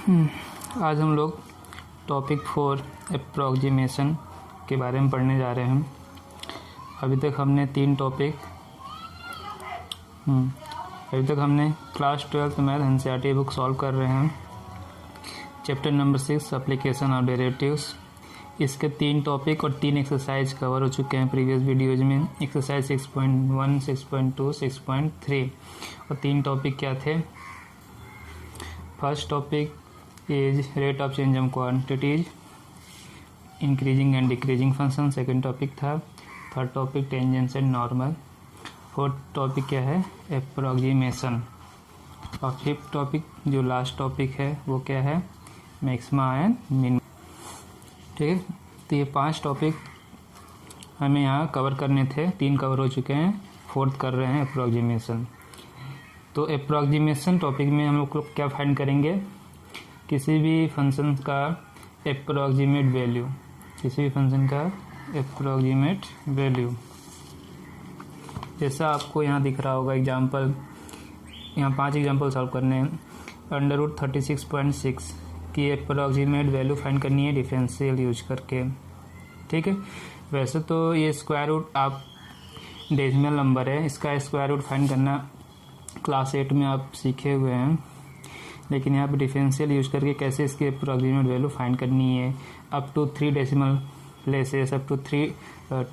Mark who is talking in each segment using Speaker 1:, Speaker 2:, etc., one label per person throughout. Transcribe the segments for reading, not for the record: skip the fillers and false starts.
Speaker 1: आज हम लोग टॉपिक 4 अप्रॉक्सीमेशन के बारे में पढ़ने जा रहे हैं। अभी तक हमने class 12 math NCERT book solve कर रहे हैं। चैप्टर नंबर 6 एप्लीकेशन और डेरिवेटिव्स, इसके 3 टॉपिक और 3 एक्सरसाइज कवर हो चुके हैं प्रीवियस वीडियोज में। एक्सरसाइज 6.1, 6.2, 6.3 और 3 टॉपिक क्या थे। First topic is rate of change of quantities, increasing and decreasing function, second topic था। Third topic tangents and normal. Fourth topic क्या है, एप्रोक्सीमेशन। और फिफ्थ टॉपिक जो लास्ट टॉपिक है वो क्या है, मैक्सिमा एंड मिनिमा। ठीक है, तो ये 5 टॉपिक हमें यहाँ कवर करने थे, 3 कवर हो चुके हैं, फोर्थ कर रहे हैं एप्रोक्सीमेशन। तो एप्रोक्सीमेशन टॉपिक में हम लोग क्या फाइंड करेंगे, किसी भी फंक्शन का एप्रोक्सीमेट वैल्यू, किसी भी फंक्शन का एप्रोक्सीमेट वैल्यू। जैसा आपको यहाँ दिख रहा होगा एग्जांपल, यहाँ 5 एग्जांपल सॉल्व करने हैं। √36.6 की एप्रोक्सीमेट वैल्यू फाइंड करनी है डिफरेंशियल यूज करके। ठीक है, वैसे तो ये स्क्वायर रूट आप डेसिमल नंबर है, इसका स्क्वायर रूट फाइंड करना क्लास 8 में आप सीखे हुए हैं, लेकिन यहाँ पे डिफरेंशियल यूज करके कैसे इसकी एप्रोक्सीमेट वैल्यू फाइंड करनी है। Up to 3 decimal places, up to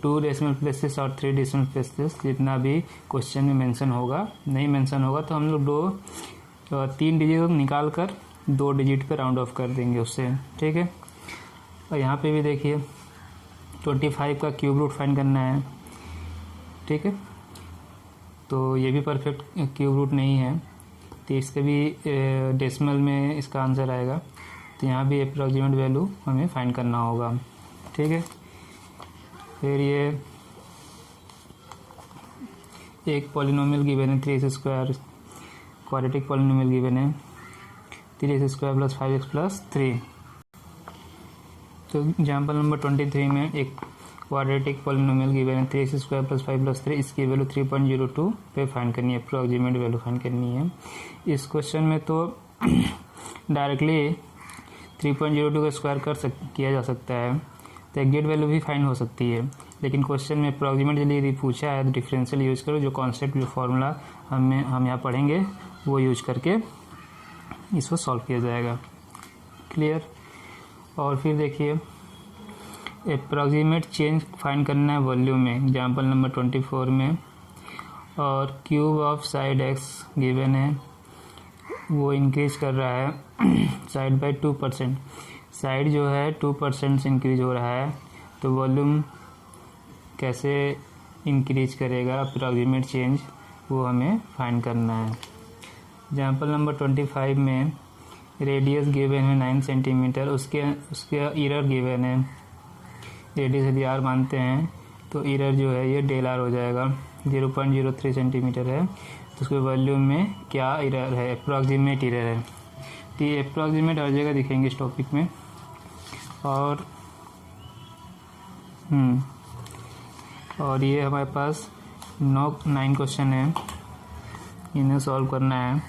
Speaker 1: 2 decimal places और 3 डेसिमल प्लेसेस, जितना भी क्वेश्चन में मेंशन होगा, नहीं मेंशन होगा तो हम लोग 3 डिजिट निकाल कर 2 डिजिट पे राउंड ऑफ कर देंगे उससे। ठीक है, और यहाँ पे भी देखिए 25 का क्यूब रूट फाइंड करना है। ठीक है, तो ये भी परफेक्ट क्यूब रूट नहीं है, तो इसके भी डेसिमल में इसका आंसर आएगा, तो यहाँ भी एप्रोक्सीमेट वैल्यू हमें फाइंड करना होगा। ठीक है, फिर ये एक पॉलिनोमियल गिवन है 3x², क्वाड्रेटिक पॉलिनोमियल गिवन है 3x² + 5x + 3। तो एग्जाम्पल नंबर 23 में एक क्वाड्रेटिक पॉलिनोमियल गिवन है 3x² + 5 + 3, इसकी वैल्यू 3.02 पे फाइंड करनी है, एप्रोक्सीमेट वैल्यू फाइंड करनी है। इस क्वेश्चन में तो डायरेक्टली 3.02 का स्क्वायर किया जा सकता है, तो एग्जैक्ट वैल्यू भी फाइंड हो सकती है, लेकिन क्वेश्चन में एप्रोक्सीमेट यदि पूछा है तो डिफरेंशियल यूज करो, जो कॉन्सेप्ट जो फार्मूला हम यहाँ पढ़ेंगे वो यूज करके इसको सॉल्व किया जाएगा। क्लियर। और फिर देखिए एप्रोक्सीमेट चेंज फाइंड करना है वॉल्यूम में, एग्जाम्पल नंबर 24 में। और cube of side x given है, वो इंक्रीज कर रहा है साइड बाय 2%। साइड जो है 2% से इंक्रीज हो रहा है, तो वॉल्यूम कैसे इंक्रीज करेगा, एप्रोक्सीमेट चेंज, वो हमें फाइंड करना है। एग्जाम्पल नंबर 25 में रेडियस गिवन है 9 सेंटीमीटर, उसके एरर गिवन है, रेडियस यदि r मानते हैं तो एरर जो है ये ΔR हो जाएगा, 0.03 सेंटीमीटर है, तो उसके वॉल्यूम में क्या एरर है, एप्रोक्सीमेट एरर है। तो ये एप्रोक्सीमेट हर जगह दिखेंगे इस टॉपिक में। और ये हमारे पास 9 क्वेश्चन है, इन्हें सॉल्व करना है।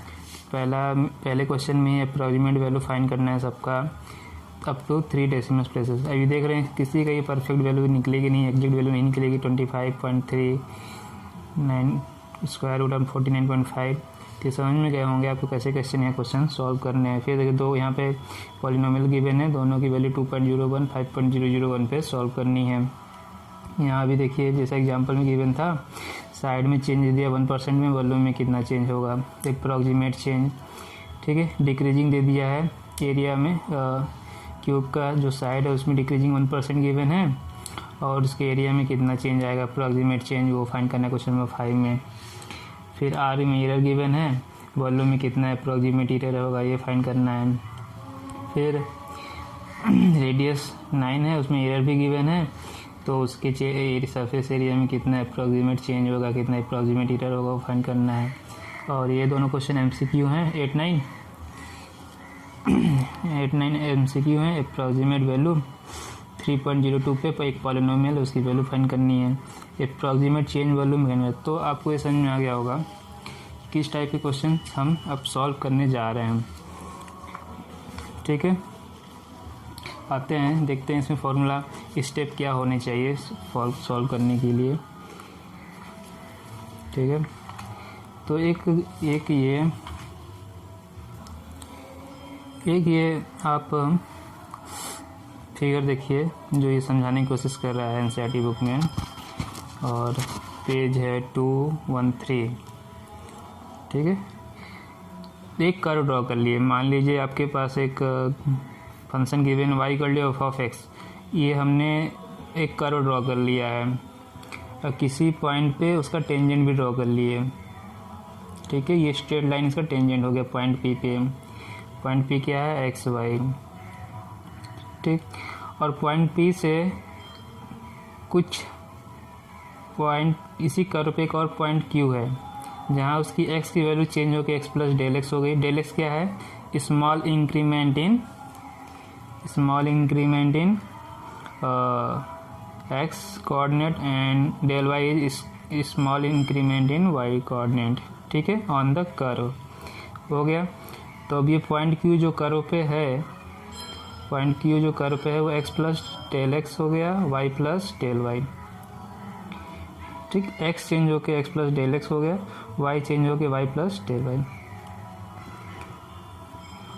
Speaker 1: पहले क्वेश्चन में एप्रोक्सीमेट वैल्यू फाइंड करना है सबका, अप टू 3 डेसिमल प्लेसेस। अभी देख रहे हैं किसी का ये परफेक्ट वैल्यू निकलेगी नहीं, एग्जैक्ट वैल्यू नहीं निकलेगी। 25.39 स्क्वायर रूट ऑफ 49.5। तो समझ में गए होंगे आपको कैसे क्वेश्चन या क्वेश्चन सॉल्व करने हैं। फिर देखिए 2 यहाँ पे पॉलिनोमियल गिवन है, दोनों की वैल्यू 2.01, 5.001 पे सॉल्व करनी है। यहाँ भी देखिए जैसा एग्जांपल में गिवन था, साइड में चेंज दिया 1% में, वॉल्यूम में कितना चेंज होगा, एप्रोक्सीमेट चेंज। ठीक है, डिक्रीजिंग दे दिया है, एरिया में क्यूब का जो साइड है उसमें डिक्रीजिंग 1% गिवन है, और उसके एरिया में कितना चेंज आएगा, एप्रोक्सीमेट चेंज, वो फाइंड करना है क्वेश्चन नंबर 5 में। फिर आर में एरर गिवन है, वॉल्यूम में कितना एप्रोक्सीमेट एरर होगा, ये फाइंड करना है। फिर रेडियस 9 है, उसमें एरर भी गिवन है, तो उसके सरफेस एरिया में कितना एप्रोक्सीमेट चेंज होगा, कितना एप्रोक्सीमेट एरर होगा, वो फाइंड करना है। और ये दोनों क्वेश्चन MCQ हैं, 8-9 MCQ हैं। एप्रोक्सीमेट वैल्यू 3.02 पे एक पॉलिनोमियल, उसकी वैल्यू फाइंड करनी है। एप्रोक्सीमेट चेंज वॉल्यूम है, तो आपको ये समझ में आ गया होगा किस टाइप के क्वेश्चन हम अब सॉल्व करने जा रहे हैं। ठीक है, आते हैं देखते हैं इसमें फॉर्मूला स्टेप क्या होने चाहिए सॉल्व करने के लिए। ठीक है, तो एक ये आप फिगर देखिए जो ये समझाने की कोशिश कर रहा है एनसीईआरटी बुक में, और पेज है 213। ठीक है, एक कर्व ड्रॉ कर लिए। मान लीजिए आपके पास एक फंक्शन गिवन y कर लिया ऑफ एक्स, ये हमने एक कर्व ड्रॉ कर लिया है और किसी पॉइंट पे उसका टेंजेंट भी ड्रॉ कर लिए। ठीक है, ये स्ट्रेट लाइन इसका टेंजेंट हो गया पॉइंट पी पे। पॉइंट पी क्या है, एक्स वाई। ठीक, और पॉइंट पी से कुछ पॉइंट इसी कर्व पे एक और पॉइंट क्यू है जहाँ उसकी एक्स की वैल्यू चेंज होकर एक्स प्लस डेल एक्स हो गई। डेल एक्स क्या है, small increment in x coordinate and del y is small increment in y coordinate. ठीक है, ऑन द कर्व हो गया। तो अब ये पॉइंट क्यू जो कर्व पे है, वो एक्स प्लस डेल एक्स हो गया, वाई प्लस डेल वाई। ठीक, एक्स चेंज होके एक्स प्लस डेल एक्स हो गया, वाई चेंज होके वाई प्लस डेल वाई।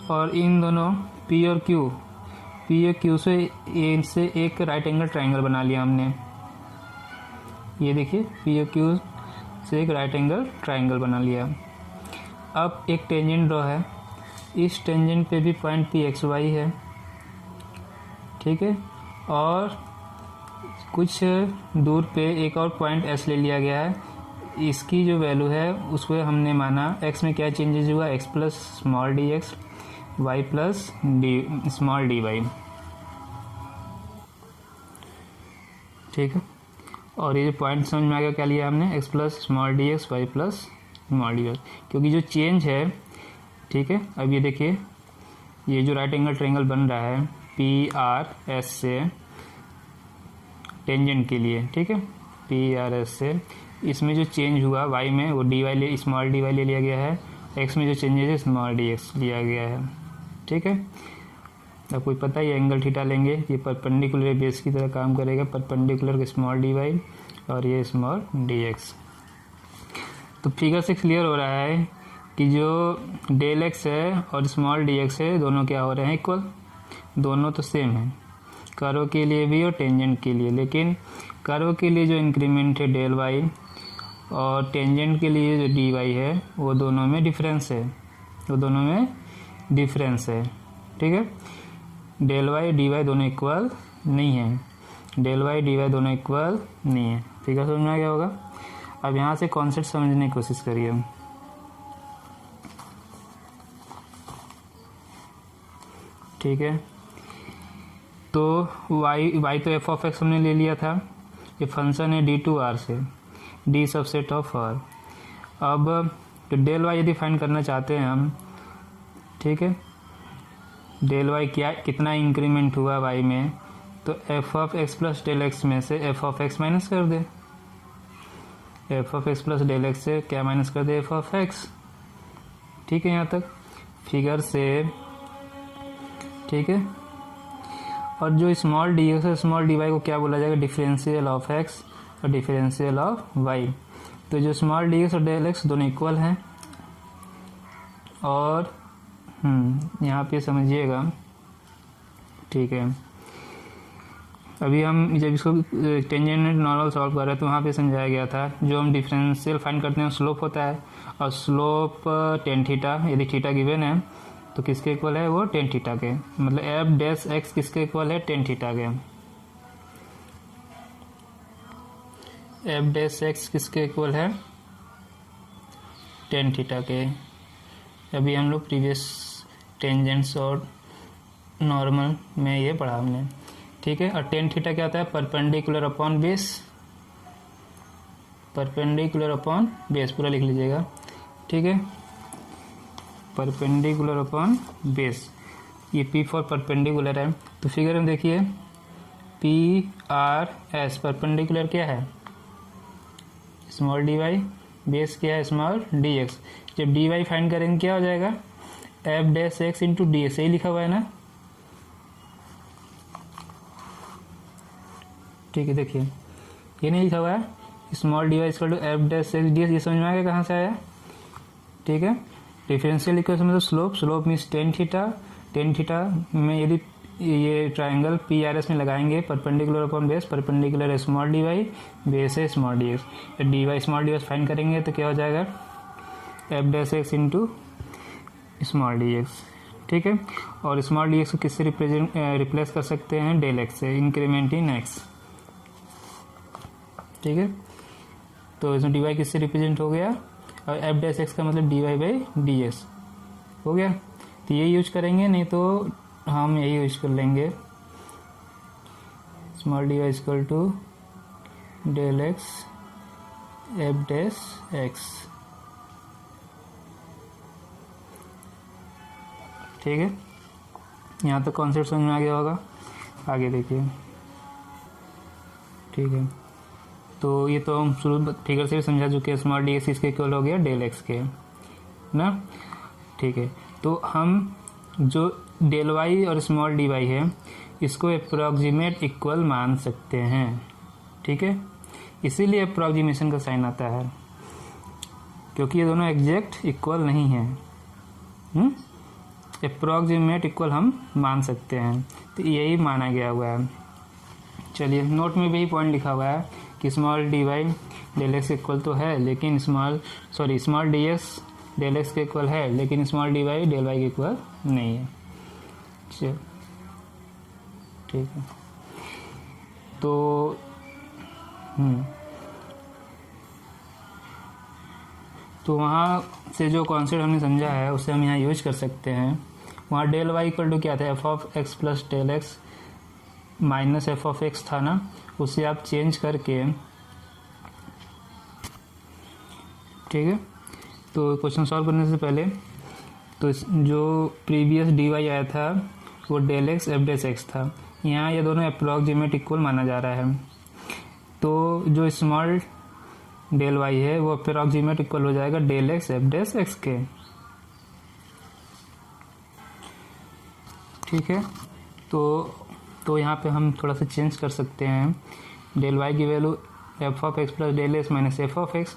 Speaker 1: और इन दोनों पी और क्यू से इनसे एक राइट एंगल ट्राइंगल बना लिया हमने। ये देखिए पी और क्यू से एक राइट एंगल ट्राइंगल बना लिया। अब एक टेंजेंट ड्रॉ है, इस टेंजेंट पे भी पॉइंट पी एक्स वाई है। ठीक है, और कुछ दूर पे एक और पॉइंट एस ले लिया गया है। इसकी जो वैल्यू है उसको हमने माना एक्स में क्या चेंजेस हुआ, x plus small D x, y plus d small D y. ठीक है, और ये जो पॉइंट समझ में आ गया क्या लिया हमने, x plus small D x, y plus small D y, क्योंकि जो चेंज है। ठीक है, अब ये देखिए ये जो राइट एंगल ट्रायंगल बन रहा है पी आर एस से टेंजेंट के लिए। ठीक है, पी आर एस से इसमें जो चेंज हुआ वाई में वो d Y small D y ले लिया गया है, एक्स में जो चेंजेस है स्मॉल डी एक्स लिया गया है। ठीक है, अब कोई पता है ये एंगल थीटा लेंगे, ये परपेंडिकुलर बेस की तरह काम करेगा, परपेंडिकुलर स्मॉल डी वाई और ये स्मॉल डी एक्स। तो फिगर से क्लियर हो रहा है कि जो डेल एक्स है और स्मॉल डी एक्स है दोनों क्या हो रहे हैं, इक्वल, दोनों तो सेम है कर्व के लिए भी और टेंजेंट के लिए। लेकिन कर्व के लिए जो इंक्रीमेंट है डेल वाई और टेंजेंट के लिए जो डी वाई है वो दोनों में डिफरेंस है। ठीक है, डेल वाई डी वाई दोनों इक्वल नहीं है, फिगर समझ में आ गया होगा। अब यहाँ से कॉन्सेप्ट समझने की कोशिश करिए। ठीक है, तो y तो एफ ऑफ एक्स हमने ले लिया था, ये फंक्शन है डी टू आर से, डी सबसेट ऑफ आर। अब तो डेल वाई यदि फाइंड करना चाहते हैं हम, ठीक है, डेल वाई कितना इंक्रीमेंट हुआ y में, तो F of x plus del X में से एफ ऑफ एक्स माइनस कर दे, F of x plus del x से क्या माइनस कर दे, एफ ऑफ एक्स। ठीक है, यहाँ तक फिगर से। ठीक है, और जो स्मॉल डी एक्स और स्मॉल डी वाई को क्या बोला जाएगा, डिफरेंशियल ऑफ एक्स और डिफरेंशियल ऑफ वाई। तो जो स्मॉल डी एक्स और डेल एक्स दोनों इक्वल हैं, और यहाँ पे समझिएगा। ठीक है, अभी हम जब इसको टेंजेंट नॉर्मल सॉल्व कर रहे हैं तो वहाँ पे समझाया गया था जो हम डिफरेंशियल फाइंड करते हैं स्लोप होता है, और स्लोप टेन थीटा, यदि थीटा गिवन है तो किसके इक्वल है, वो टेन थीटा के, मतलब एफ डैश एक्स किसके इक्वल है, टेन थीटा के। एफ डैश एक्स किसके इक्वल है, टेन थीटा के। अभी हम लोग प्रीवियस टेंजेंट्स और नॉर्मल में ये पढ़ा हमने। ठीक है, और टेन थीटा क्या होता है, परपेंडिकुलर अपॉन बेस, पूरा लिख लीजिएगा। ठीक है, परपेंडिकुलर अपॉन बेस, ये पी फॉर परपेंडिकुलर है। तो फिगर में देखिए पी आर एस, परपेंडिकुलर क्या है, स्मॉल डी वाई, बेस क्या है, स्मॉल डी एक्स। जब डी वाई फाइंड करेंगे क्या हो जाएगा, F dash X into D x, यही लिखा हुआ है ना, ठीक है, देखिए ये नहीं लिखा हुआ है small dy equal to f dash x D s, ये समझ में आ गया कहाँ से आया। ठीक है, डिफरेंशियल इक्वेशन मतलब स्लोप मीन्स टेन थीटा में यदि ये ट्राइंगल पी आर एस में लगाएंगे perpendicular upon base, perpendicular small D Y, base है small D X, D Y small D X find करेंगे तो क्या हो जाएगा F dash X into small D X. ठीक है, और स्मॉल डी एक्स को किससे रिप्लेस कर सकते हैं, डेल एक्स से, इंक्रीमेंट इन एक्स। ठीक है, तो इसमें डी वाई किससे रिप्रेजेंट हो गया, और एफ डैश एक्स का मतलब d y by d s हो गया। तो ये यूज करेंगे, नहीं तो हम यही यूज कर लेंगे small D y equal to del x F dash x. ठीक है, यहाँ तक कॉन्सेप्ट समझ में आ गया होगा। आगे देखिए। ठीक है, तो ये तो हम शुरू फिगर से भी समझा चुके हैं, स्मॉल डी एक्स इसके इक्वल हो गया डेल एक्स के ना। ठीक है, तो हम जो डेल वाई और स्मॉल डी वाई है इसको अप्रॉक्सीमेट इक्वल मान सकते हैं। ठीक है, इसीलिए अप्रॉक्सीमेशन का साइन आता है, क्योंकि ये दोनों एग्जैक्ट इक्वल नहीं है। अप्रॉक्सीमेट इक्वल हम मान सकते हैं, तो यही माना गया हुआ है। चलिए, नोट में भी पॉइंट लिखा हुआ है कि small D y del x equal तो है, लेकिन small D x del x के इक्वल है, लेकिन small D y del y के इक्वल नहीं है। चलो, ठीक है, तो वहाँ से जो कॉन्सेप्ट हमने समझा है उसे हम यहाँ यूज कर सकते हैं। वहाँ डेल वाई इक्वल टू क्या था, f of x plus del x minus F of x था ना, उसे आप चेंज करके। ठीक है, तो क्वेश्चन सॉल्व करने से पहले तो जो प्रीवियस डी वाई आया था वो del x F dash x था, यहाँ ये दोनों अप्रॉक्सीमेट इक्वल माना जा रहा है, तो जो स्मॉल डेल वाई है वो अप्रॉक्सीमेट इक्वल हो जाएगा del x F dash x के। ठीक है, तो यहाँ पे हम थोड़ा सा चेंज कर सकते हैं। डेल वाई की value F of x plus del x minus F of x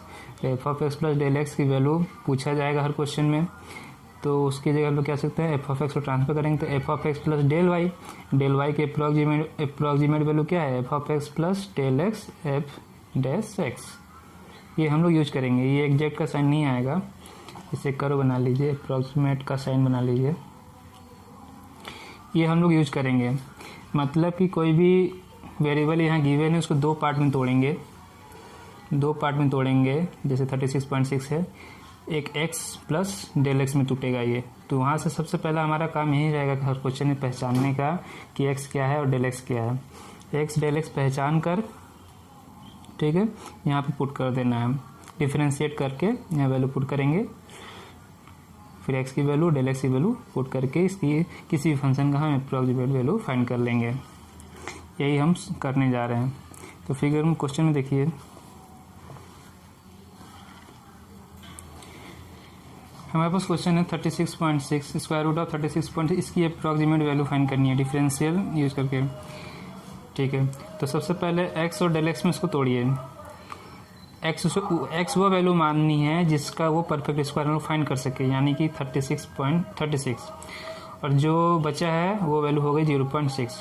Speaker 1: plus del x की वैल्यू पूछा जाएगा हर क्वेश्चन में, तो उसकी जगह हम लोग क्या सकते हैं एफ ऑफ एक्स को ट्रांसफर करेंगे तो F of x plus del y के अप्रॉक्सीमेट वैल्यू क्या है, F of x plus del x F dash x. ये हम लोग यूज करेंगे, ये एग्जैक्ट का साइन नहीं आएगा, इसे करो बना लीजिए, अप्रॉक्सीमेट का साइन बना लीजिए, ये हम लोग यूज करेंगे। मतलब कि कोई भी वेरिएबल यहाँ गिवन है उसको दो पार्ट में तोड़ेंगे, जैसे 36.6 है, एक x प्लस डेल एक्स में टूटेगा ये, तो वहाँ से सबसे पहला हमारा काम यही रहेगा कि हर क्वेश्चन में पहचानने का कि x क्या है और डेल एक्स क्या है। x डेल एक्स पहचान कर, ठीक है, यहाँ पे पुट कर देना है, डिफरेंशिएट करके यहाँ वैल्यू पुट करेंगे, फिर x की वैल्यू डेल एक्स की वैल्यू पुट करके इसकी किसी भी फंक्शन का हम अप्रॉक्सीमेट वैल्यू फाइंड कर लेंगे। यही हम करने जा रहे हैं। तो फिगर में क्वेश्चन में देखिए, हमारे पास क्वेश्चन है 36.6 स्क्वायर रूट ऑफ 36.6, इसकी अप्रॉक्सीमेट वैल्यू फाइंड करनी है डिफरेंशियल यूज करके। ठीक है, तो सबसे पहले x और डेल एक्स में इसको तोड़िए। x वो वैल्यू माननी है जिसका वो परफेक्ट स्क्वायर हम लोग फाइंड कर सके, यानी कि 36.36, और जो बचा है वो वैल्यू हो गई 0.6,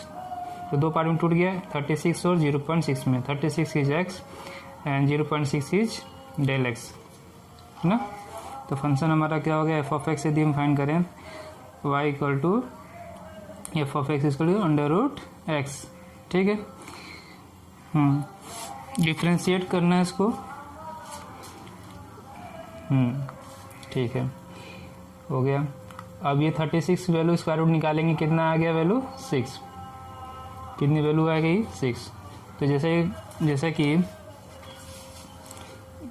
Speaker 1: तो दो पार्ट में टूट गया, 36 और 0.6 में। 36 is x and 0.6 is del x, है ना। तो फंक्शन हमारा क्या हो गया, एफ ऑफ एक्स यदि हम फाइंड करें y equal to f of x equal to under root x. ठीक है, डिफ्रेंशिएट करना है इसको। ठीक है, हो गया। अब ये 36 वैल्यू स्क्वायर रूट निकालेंगे, कितना आ गया वैल्यू 6, कितनी वैल्यू आ गई 6। तो जैसे कि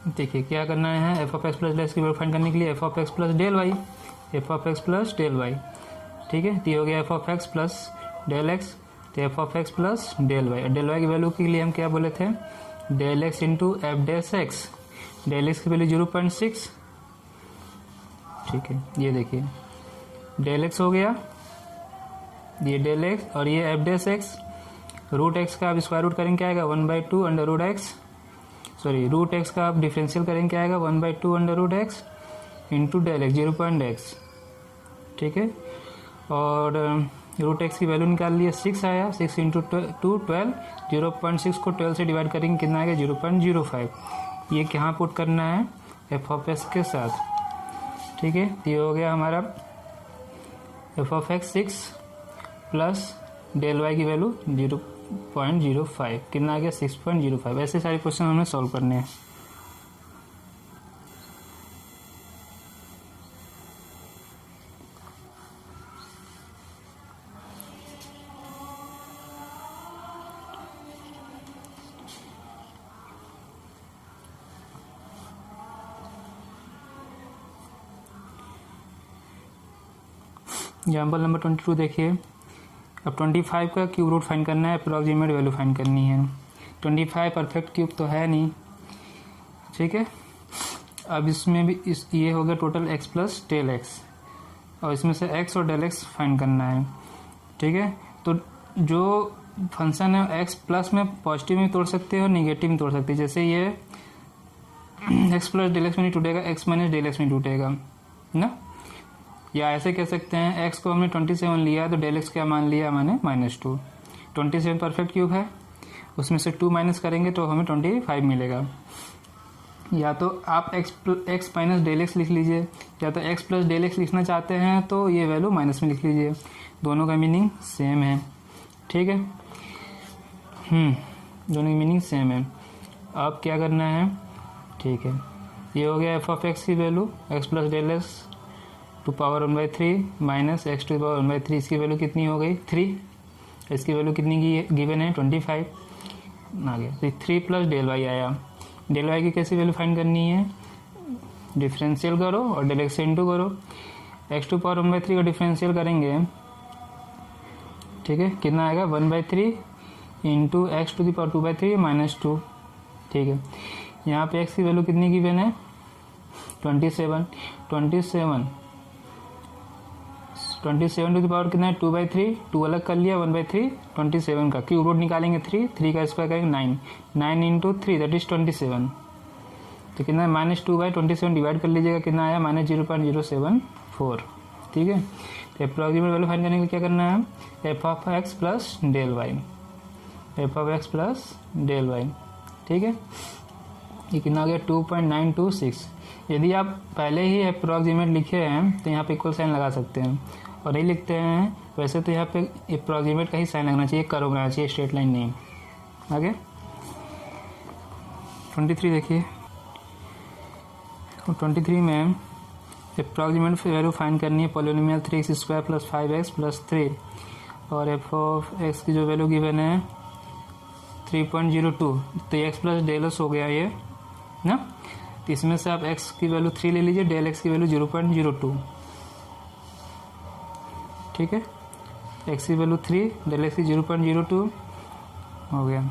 Speaker 1: देखिए क्या करना है, F of x plus del x की वैल्यू फाइंड करने के लिए F of x plus del Y, F of x plus del Y. ठीक है, तो हो गया F of x plus del x, तो F of x plus del Y. Del Y की वैल्यू के लिए हम क्या बोले थे, del X into F dash X, del x की वैल्यू 0.6। ठीक है, ये देखिए डेल एक्स हो गया, ये डेल एक्स और ये f dash x, root x का आप स्क्वायर रूट करेंगे क्या आएगा 1/2 under root x, sorry root x का आप डिफरेंशियल करेंगे क्या आएगा 1/2 under root x into del x 0.x, ठीक है। और रूट एक्स की वैल्यू निकाल लिया 6 आया, 6 इंटू 2 12, 0.6 को 12 से डिवाइड करेंगे कितना आएगा 0.05। ये कहाँ पुट करना है एफ ऑफ एक्स के साथ, ठीक है। ये हो गया हमारा f of x 6 plus del Y की वैल्यू 0.05, कितना आ गया 6.05। ऐसे सारे क्वेश्चन हमें सॉल्व करने हैं। एग्जाम्पल नंबर 22 देखिए। अब 25 का क्यूब रूट फाइंड करना है, अप्रॉक्सीमेट वैल्यू फाइंड करनी है। 25 परफेक्ट क्यूब तो है नहीं, ठीक है। अब इसमें भी ये हो गया total x plus del x, और इसमें से x और डेल एक्स फाइंड करना है, ठीक है। तो जो फंक्शन है x प्लस में पॉजिटिव में तोड़ सकते हैं और निगेटिव में तोड़ सकते हैं। जैसे ये x प्लस डेल एक्स में नहीं टूटेगा, x माइनस डेल एक्स में टूटेगा ना। या ऐसे कह सकते हैं x को हमने 27 लिया तो डेल एक्स क्या मान लिया मैंने -2। 27 परफेक्ट क्यूब है, उसमें से 2 माइनस करेंगे तो हमें 25 मिलेगा। या तो आप x माइनस डेल एक्स लिख लीजिए, या तो x प्लस डेल एक्स लिखना चाहते हैं तो ये वैल्यू माइनस में लिख लीजिए, दोनों का मीनिंग सेम है, ठीक है। दोनों की मीनिंग सेम है। अब क्या करना है, ठीक है। ये हो गया एफ ऑफ एक्स की value x plus del x to power 1/3 minus x to power 1/3, इसकी वैल्यू कितनी हो गई 3, इसकी वैल्यू कितनी की गिवन है 25 आ गया। तो 3 प्लस डेल वाई आया। डेल वाई की कैसी वैल्यू फाइंड करनी है, डिफरेंशियल करो और डेल एक्स से इंटू करो। एक्स टू पावर 1/3 का डिफरेंशियल करेंगे, ठीक है, कितना आएगा 1/3 into x to the power 2/3 -2, ठीक है। यहाँ पे एक्स की वैल्यू कितनी गिवन है 27 टू द पावर कितना है 2/3, 2 अलग कर लिया 1/3, 27 का क्यूब रूट निकालेंगे 3 का स्क्वायर करेंगे 9 इंटू 3 दैट इज 27, तो कितना है -2/27 डिवाइड कर लीजिएगा, कितना आया -0.074, ठीक है। तो अप्रॉक्सीमेट वैल्यू फाइंड करने के लिए क्या करना है F of x plus del Y, F of x plus del Y, ठीक है। ये कितना आ गया 2.926। यदि आप पहले ही अप्रॉक्सीमेट लिखे हैं तो यहाँ पे इक्वल साइन लगा सकते हैं, और नहीं लिखते हैं वैसे तो यहाँ पे अप्रॉक्सीमेट का ही साइन लगना चाहिए, कर्व बनाना चाहिए, स्ट्रेट लाइन नहीं। आगे 23 देखिए। 23 में अप्रॉक्सीमेट वैल्यू फाइंड करनी है पॉलिनोमियल 3x² + 5x + 3, और एफ ऑफ एक्स की जो वैल्यू गिवन है 3.02, तो एक्स प्लस डेल एक्स हो गया ये ना। तो इसमें से आप x की वैल्यू 3 ले लीजिए, डेल x की वैल्यू 0.02, ठीक है। x की वैल्यू 3, डेल x की 0.02 हो गया।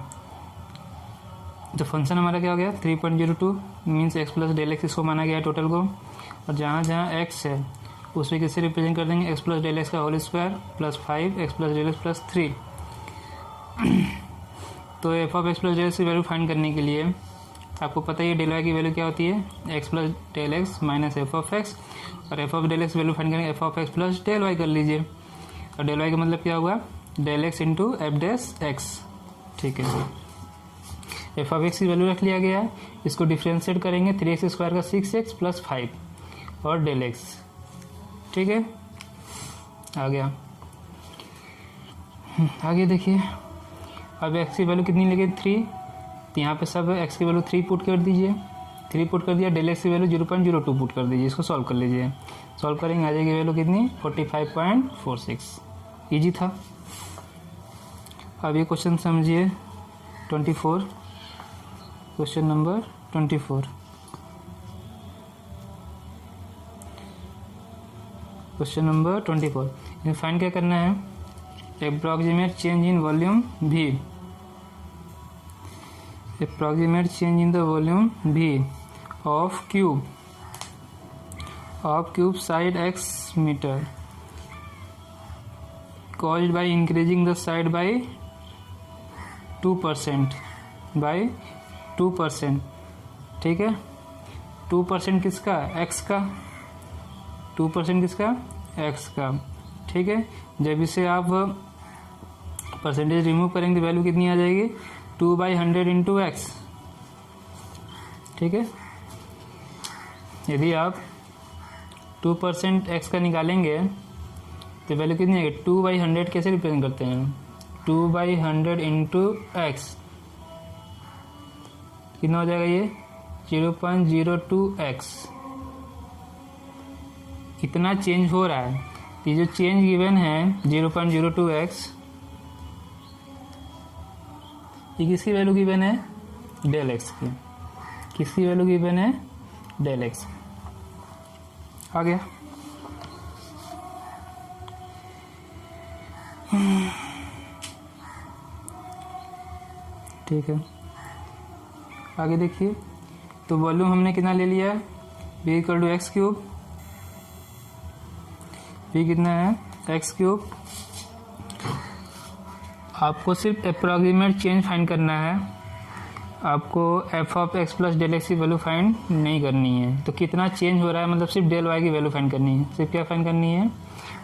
Speaker 1: तो फंक्शन हमारा क्या हो गया 3.02 means x plus del x, इसको माना गया है टोटल को, और जहाँ जहाँ x है उसमें किससे रिप्रेजेंट कर देंगे x प्लस डेल एक्स का whole square plus 5x plus del x plus 3। तो F of x plus del x की वैल्यू फाइंड करने के लिए आपको पता ही है डेल वाई की वैल्यू क्या होती है x plus del x minus F of x, और F of del x value find करेंगे F of x plus del Y कर लीजिए, और डेल वाई का मतलब क्या हुआ del X into F dash x, ठीक है। एफ ऑफ एक्स की वैल्यू रख लिया गया है, इसको डिफ्रेंशिएट करेंगे 3x² का 6x प्लस 5 और डेल एक्स, ठीक है। आ गया। आगे देखिए, अब x की वैल्यू कितनी लगी 3, तो यहाँ पे सब x की वैल्यू 3 पुट कर दीजिए, 3 पुट कर दिया, डेल एक्स की वैल्यू 0.02 पुट कर दीजिए, इसको सॉल्व कर लीजिए। सॉल्व करेंगे आ जाएगी वैल्यू कितनी 45.46, ईजी था। अब ये क्वेश्चन समझिए 24, क्वेश्चन नंबर 24। क्वेश्चन नंबर 24 इसमें फाइंड क्या करना है approximate change in volume v, approximate change in the volume V of cube side x meter caused by increasing the side by 2% by 2%, ठीक है। 2% किसका, एक्स का, 2% किसका, एक्स का, ठीक है। जब इसे आप परसेंटेज रिमूव करेंगे तो वैल्यू कितनी आ जाएगी, 2/100 इंटू एक्स, ठीक है। यदि आप 2% एक्स का निकालेंगे तो वैल्यू कितनी आएगी, 2/100 कैसे रिप्रेजेंट करते हैं, 2/100 इंटू एक्स, कितना हो जाएगा ये 0.02x। इतना चेंज हो रहा है, ये जो चेंज गिवन है 0.02x, ये किसकी वैल्यू गिवन है, डेल एक्स की, किसकी वैल्यू गिवन है, डेल एक्स। आ गया, ठीक है। आगे देखिए, तो वॉल्यूम हमने कितना ले लिया है, v equal to x cube, v कितना है, एक्स क्यूब। आपको सिर्फ अप्रॉक्सीमेट चेंज फाइंड करना है, आपको f of x plus del x की वैल्यू फाइंड नहीं करनी है। तो कितना चेंज हो रहा है, मतलब सिर्फ डेल वाई की वैल्यू फाइंड करनी है, सिर्फ क्या फाइंड करनी है,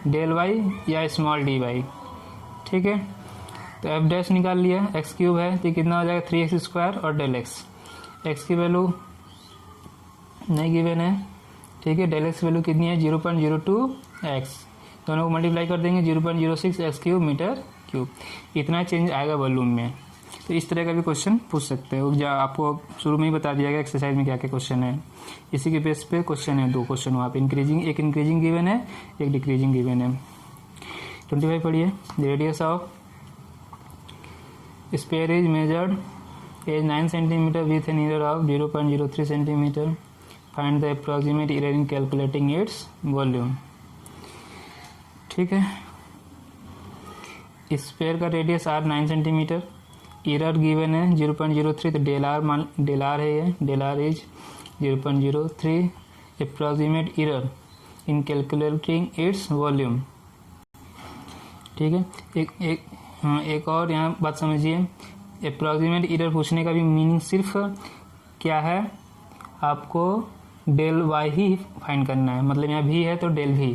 Speaker 1: डेल वाई या स्मॉल डी वाई, ठीक है। तो एफ डैश निकाल लिया, एक्स क्यूब है तो कितना हो जाएगा 3x² और डेल एक्स, एक्स की वैल्यू नहीं गिवन है, ठीक है। डेल एक्स वैल्यू कितनी है 0.02x, दोनों को मल्टीप्लाई कर देंगे 0.06 एक्स क्यूब मीटर क्यूब, इतना चेंज आएगा वॉल्यूम में। तो इस तरह का भी क्वेश्चन पूछ सकते हो, जो आपको शुरू में ही बता दिया गया एक्सरसाइज में क्या क्या क्वेश्चन है, इसी के बेस पे क्वेश्चन है, 2 क्वेश्चन वहाँ पे इंक्रीजिंग, एक इंक्रीजिंग गिवन है, एक डिक्रीजिंग गिवन है। 25 पढ़िए, radius of sphere is measured as 9 centimetre with an error of 0.03 centimetre, find the approximate error in calculating its volume, ठीक है। स्पेयर का radius r 9 centimetre, error given है 0.03, तो डेल आर है ये, del r is 0.03, approximate error in calculating its volume, ठीक है। एक और यहाँ बात समझिए, अप्रॉक्सीमेट एरर पूछने का भी मीनिंग सिर्फ क्या है, आपको डेल वाई ही फाइंड करना है, मतलब यहाँ भी है तो डेल भी।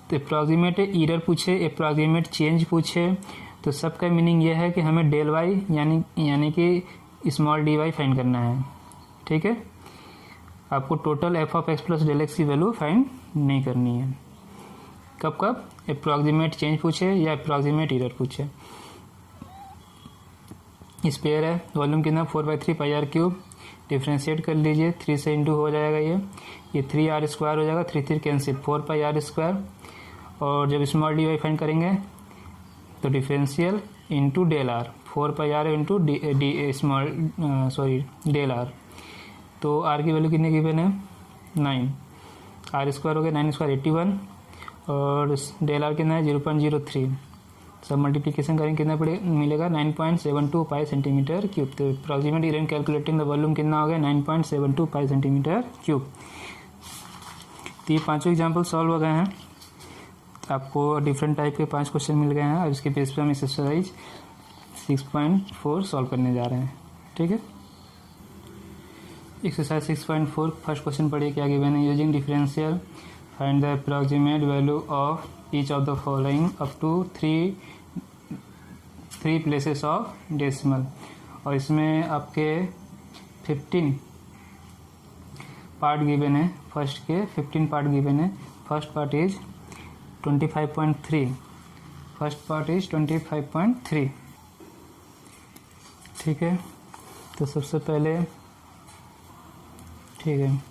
Speaker 1: तो अप्रॉक्सीमेट एरर पूछे, अप्रॉक्सीमेट चेंज पूछे, तो सबका मीनिंग यह है कि हमें डेल वाई यानी कि स्मॉल डी वाई फाइंड करना है, ठीक है। आपको total f of x plus del x की वैल्यू फाइंड नहीं करनी है। कब कब, अप्रॉक्सीमेट चेंज पूछे या अप्रॉक्सीमेट एरर पूछे। स्पेयर है, वॉल्यूम कितना 4/3 पाई आर क्यूब, डिफ्रेंशिएट कर लीजिए, 3 से इंटू हो जाएगा ये 3r² हो जाएगा, 3 कैंसिल, 4 पाई r²। और जब स्मॉल डी वाई फाइंड करेंगे तो differential into del r, 4 pi r into del r. तो आर की वैल्यू कितने गिवन है 9, r² हो गया 9² 81, और डेल आर कितना है 0.03, सब मल्टीप्लिकेशन करेंगे कितना मिलेगा 9.72 पाई सेंटीमीटर क्यूब। तो approximate error in calculating the volume कितना हो गया 9.72 पाई सेंटीमीटर क्यूब। तो ये 5 एग्जाम्पल सॉल्व हो गए हैं, आपको डिफरेंट टाइप के 5 क्वेश्चन मिल गए हैं। अब इसके बेस पे हम एक्सरसाइज 6.4 सॉल्व करने जा रहे हैं, ठीक है। एक्सरसाइज 6.4 फर्स्ट क्वेश्चन पढ़िए, क्या गिवन है, using differential find the approximate value of each of the following up to 3 places of decimal. और इसमें आपके 15 पार्ट गिवन है, फर्स्ट के 15 पार्ट गिवन है। First part is 25.3, first part is 25.3, ठीक है। तो सबसे पहले, ठीक है,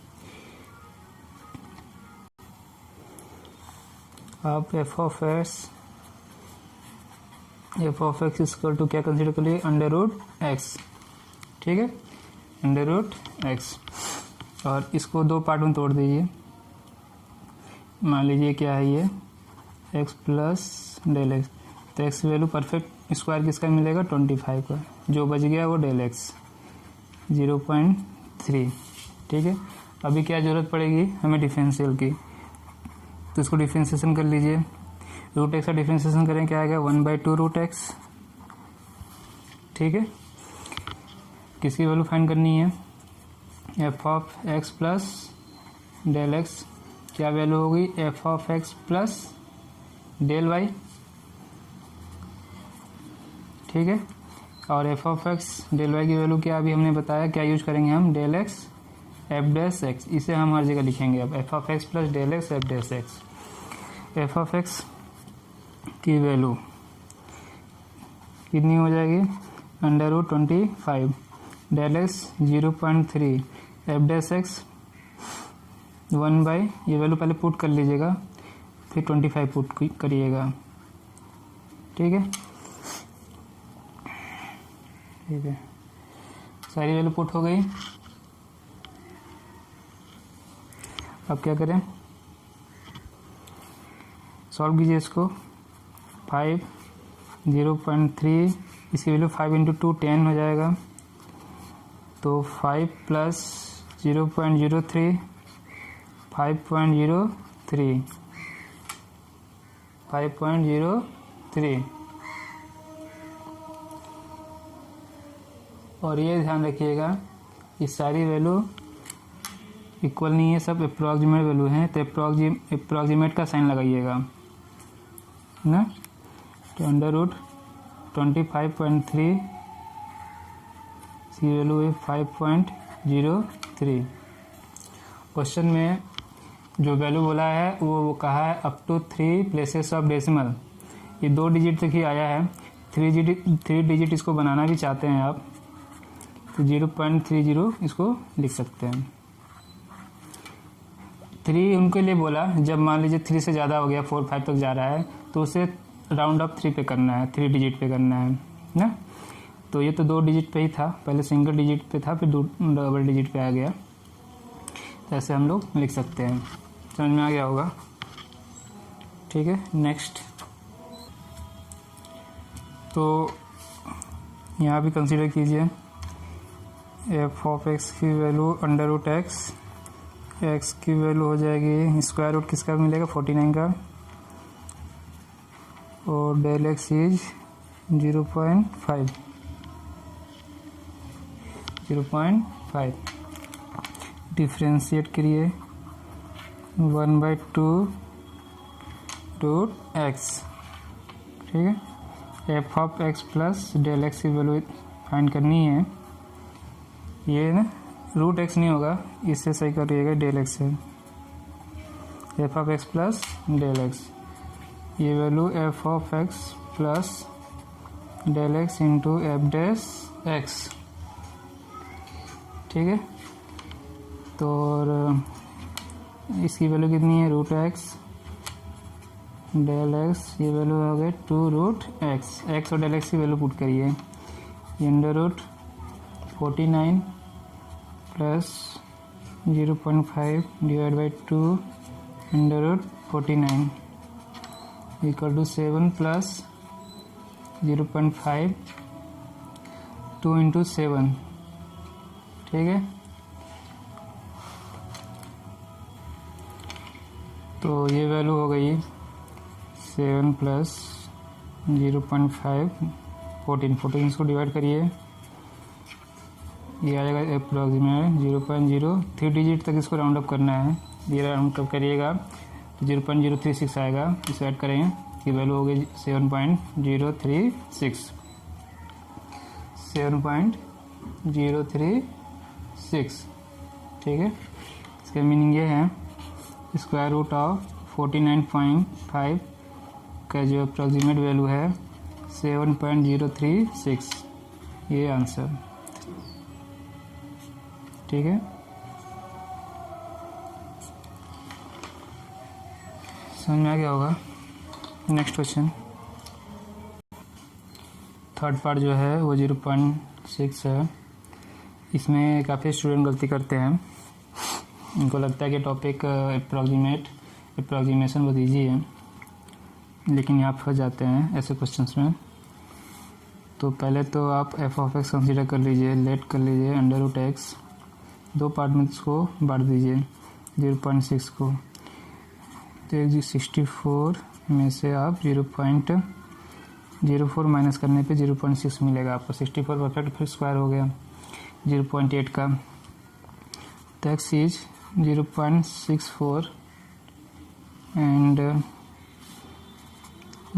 Speaker 1: आप f of x equal to क्या कंसिडर कर लिए, √x, ठीक है, √x। और इसको 2 पार्ट में तोड़ दीजिए, मान लीजिए क्या है ये x प्लस डेल एक्स। तो x वैल्यू परफेक्ट स्क्वायर किसका मिलेगा 25 का, जो बच गया वो डेल x 0.3, ठीक है। अभी क्या ज़रूरत पड़ेगी हमें डिफरेंशियल की, तो इसको डिफरेंशिएशन कर लीजिए। √x का डिफरेंशिएशन करें क्या आएगा 1/2 √x, ठीक है, किसकी वैल्यू फाइंड करनी है, F of x plus del x, क्या वैल्यू होगी, f of x plus del Y, ठीक है, और F of x del Y की वैल्यू क्या अभी हमने बताया, क्या यूज करेंगे हम, del x F dash x, इसे हम हर जगह लिखेंगे अब, f of x plus del x F dash x. F of x की वैल्यू कितनी हो जाएगी, √25, del x 0.3, F dash x 1/, ये वैल्यू पहले पुट कर लीजिएगा, फिर 25 पुट करिएगा, ठीक है, ठीक है, सारी वैल्यू पुट हो गई। अब क्या करें, सॉल्व कीजिए इसको, 5 0.3, इसकी वैल्यू 5 × 2 10 हो जाएगा, तो 5 प्लस 0.03 5.03 5.03, और ये ध्यान रखिएगा ये सारी वैल्यू इक्वल नहीं है, सब अप्रॉक्सीमेट वैल्यू हैं, तो अप्रॉक्सीमेट का साइन लगाइएगा ना, तो √25.3 इसकी वैल्यू है 5.03। क्वेश्चन में जो वैल्यू बोला है वो कहा है up to 3 places of decimal, ये 2 डिजिट तक ही आया है, 3 डिजिट इसको बनाना भी चाहते हैं आप तो 0.30 इसको लिख सकते हैं। 3 उनके लिए बोला जब मान लीजिए 3 से ज़्यादा हो गया, 4 5 तक जा रहा है तो उसे राउंड ऑफ 3 पे करना है, 3 डिजिट पे करना है ना, तो ये तो 2 डिजिट पे ही था, पहले सिंगल डिजिट पे था फिर डबल डिजिट पे आ गया, तो ऐसे हम लोग लिख सकते हैं, समझ में आ गया होगा, ठीक है। नेक्स्ट, तो यहाँ भी कंसीडर कीजिए एफ ऑफ एक्स की वैल्यू √x, एक्स की वैल्यू हो जाएगी स्क्वायर रूट किसका मिलेगा 49 का, और डेल एक्स इज 0.5 डिफ्रेंशिएट करिए 1/2 √x, ठीक है। F of x plus del x की वैल्यू फाइंड करनी है, ये ना √x नहीं होगा, इससे सही करिएगा डेल एक्स से, F of x plus del X, ये value F of x plus del X into F dash x, ठीक है। तो इसकी वैल्यू कितनी है √x डेल एक्स, ये वैल्यू हो गई 2√x, एक्स और डेल एक्स की वैल्यू पुट करिए, √49 plus 0.5 divide by 2 √49 equal to 7 plus 0.5 2 × 7, ठीक है। तो ये वैल्यू हो गई 7 प्लस 0.5 14 इसको डिवाइड करिए, ये आ जाएगा अप्रॉक्सीमेट 0.0, 3 डिजिट तक इसको राउंड अप करना है, ये राउंड अप करिएगा तो 0.036 आएगा, इसे ऐड करेंगे, ये वैल्यू हो गई 7.036, 7.036, ठीक है। इसका मीनिंग ये है स्क्वायर रूट ऑफ 49.5 का जो अप्रॉक्सीमेट वैल्यू है 7.036, ये आंसर, ठीक है। समझ में आ गया होगा। नेक्स्ट क्वेश्चन, थर्ड पार्ट जो है वो 0.6 है, इसमें काफ़ी स्टूडेंट गलती करते हैं, उनको लगता है कि टॉपिक अप्रॉक्सीमेशन बहुत ईजी है, लेकिन यहाँ फंस जाते हैं ऐसे क्वेश्चंस में। तो पहले तो आप एफ ऑफ एक्स कंसीडर कर लीजिए, लेट कर लीजिए √x, 2 पार्ट में इसको बांट दीजिए 0.6 को, तो 64 में से आप 0.6 0.4 माइनस करने पे 0.6 मिलेगा आपको। 64 परफेक्ट फिर स्क्वायर हो गया 0.8 का, तो x is 0.64 and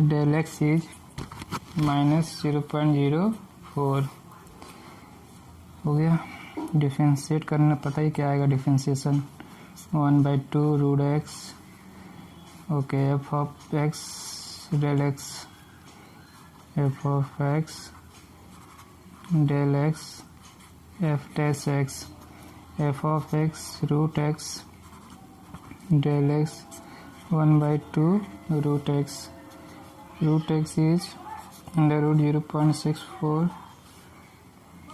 Speaker 1: del x is -0.04 हो गया। डिफ्रेंशिएट करना पता ही क्या आएगा differentiation, 1/2 root x, okay, f of x del x, F of x del x, F dash x, F of x root x del x 1/2 root x is under root 0.64,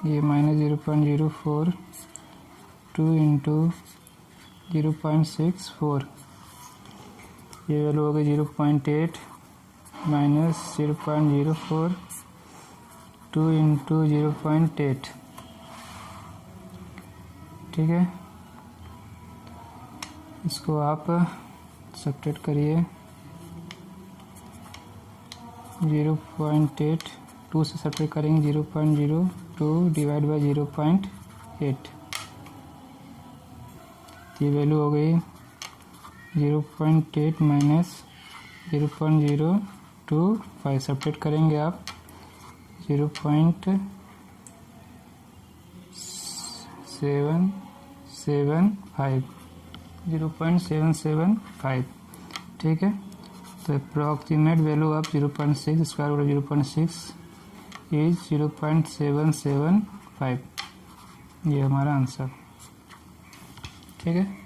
Speaker 1: ये -0.04, 2 into 0.64, ये value हो गई 0.8 minus 0.04, 2 into 0.8, ठीक है। इसको आप subtract करिए, 0.8, 2 से सब्ट्रैक्ट करेंगे 0.02 डिवाइड बाई 0.8, ये वैल्यू हो गई 0.8 माइनस 0.025, सब्ट्रैक्ट करेंगे आप 0.775, ठीक है। तो approximate value of 0.6 square root 0.6 is 0.775, ये हमारा आंसर, ठीक है।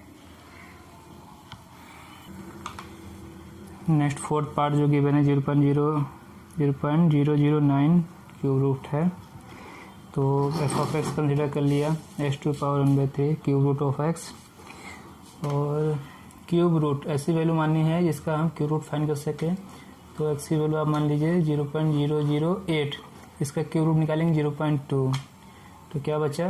Speaker 1: नेक्स्ट फोर्थ पार्ट जो गिवन है 0.009 क्यूब रूट है, तो एफ ऑफ एक्स कंसिडर कर लिया, x⁴ cube root of x, और क्यूब रूट ऐसी वैल्यू माननी है जिसका हम क्यूब रूट फाइंड कर सकें। तो एक्स की वैल्यू आप मान लीजिए 0.008, इसका क्यूब रूट निकालेंगे 0.2, तो क्या बचा,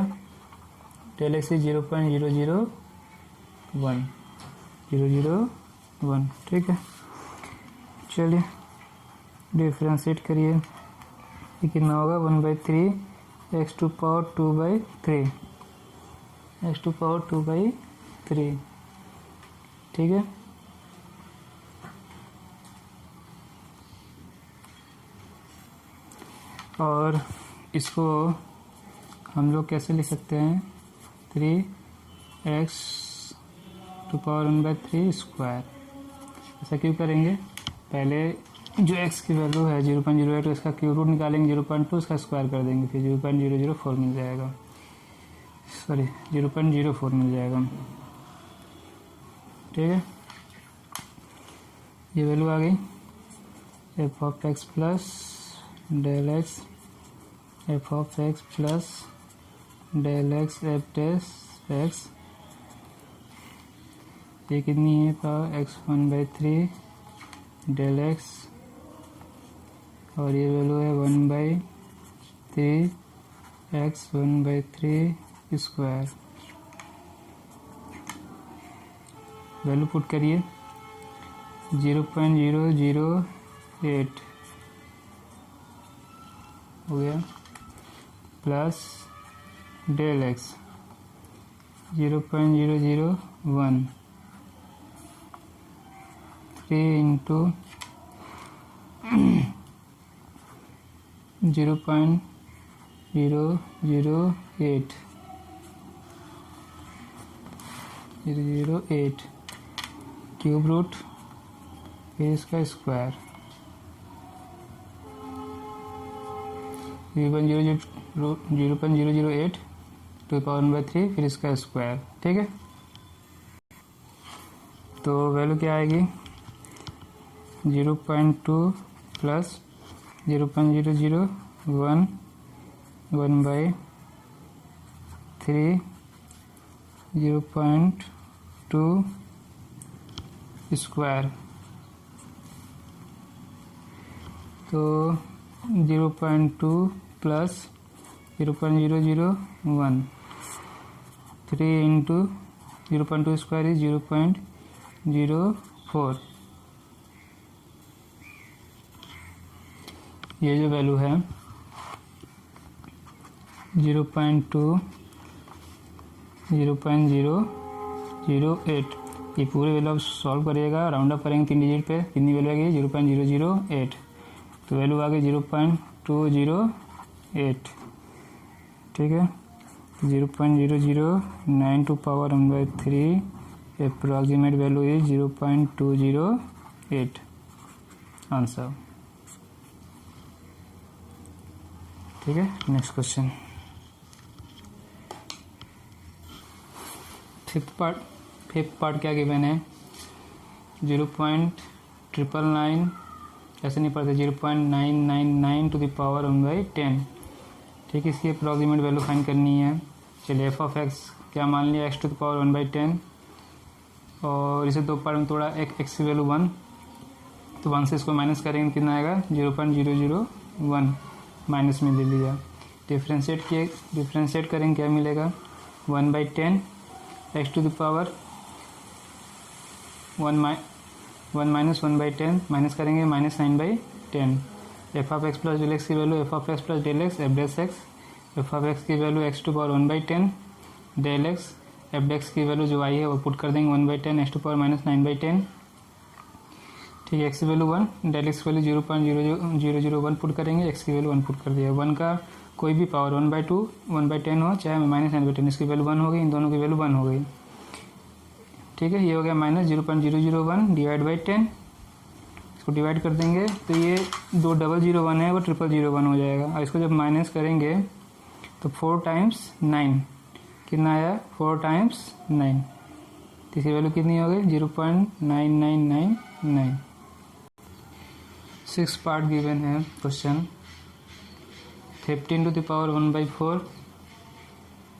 Speaker 1: डेल एक्स 0.001, ठीक है। चलिए डिफ्रेंशिएट करिए, ये कितना होगा 1/3 x⁴, x⁴, ठीक है। और इसको हम लोग कैसे लिख सकते हैं, 3x⁴ स्क्वायर, ऐसा क्यों करेंगे, पहले जो x की वैल्यू है 0.08, इसका क्यूब रूट निकालेंगे 0.2, इसका स्क्वायर कर देंगे, फिर 0.004 मिल जाएगा, सॉरी 0.04 मिल जाएगा, ठीक है। ये वैल्यू आ गई, f of x plus del x, F of x plus del x F dash x, ये कितनी है पावर एक्स 1/3 डेल एक्स, और ये वैल्यू है 1/3 एक्स 1/3 स्क्वायर, वैल्यू पुट करिए 0.008 हो गया, plus del x 0.001, 3 into 0.008 cube root, फिर इसका स्क्वायर 0.008 टू पावर 1/3, फिर इसका स्क्वायर, ठीक है। तो वैल्यू क्या आएगी 0.2 प्लस 0.001 1/3 0.2 स्क्वायर, तो 0.2 प्लस 0.001, 3 इंटू 0.2 स्क्वायर इज 0.04, ये जो वैल्यू है 0.2 0.008, ये पूरे वैल्यू आप सॉल्व करिएगा, राउंड अप करेंगे 3 डिजिट पे, कितनी वैल्यू आ गई 0.008, तो वैल्यू आ गई 0.208, ठीक है। 0.0092 power 1/3, approximate value is 0.208 answer, ठीक है। नेक्स्ट क्वेश्चन, फिफ्थ पार्ट क्या गिवन है, 0.999 ऐसे नहीं पढ़ते, 0.999 टू द पावर 1/10, ठीक है। इसकी अप्रॉक्सीमेट वैल्यू फाइंड करनी है। चलिए एफ ऑफ एक्स क्या मान लिया, एक्स टू द पावर 1/10, और इसे दो पार्ट में तोड़ा, एक एक्स की वैल्यू 1, तो 1 से इसको माइनस करेंगे कितना आएगा 0.001 माइनस में ले लिया। डिफ्रेंशिएट करेंगे क्या मिलेगा 1/10 X to the power 1 minus 1/10 minus करेंगे -9/10। F of x plus del x की value F of x plus del x F dash x, F of x की value X to power 1/10 del x, F dash की value जो आई है वो put कर देंगे 1/10 एक्स टू पावर -9/10, ठीक है। एक्स की वैल्यू 1, डेल एक्स की वैल्यू 0.0001 पुट करेंगे, एक्स की वैल्यू 1 पुट कर दिया। 1 का कोई भी पावर 1/2 1/10 हो, चाहे -9/10, इसकी वैल्यू 1 हो गई, इन दोनों की वैल्यू 1 हो गई, ठीक है। ये हो गया -0.001 डिवाइड बाई 10, इसको डिवाइड कर देंगे तो ये 2 001 है वो 0001 हो जाएगा, और इसको जब माइनस करेंगे तो 4 टाइम्स 9 कितना आया 4 टाइम्स 9, तो इसकी वैल्यू कितनी हो गई 0.9999। 6 पार्ट गिवन है क्वेश्चन, 15 टू द पावर 1/4,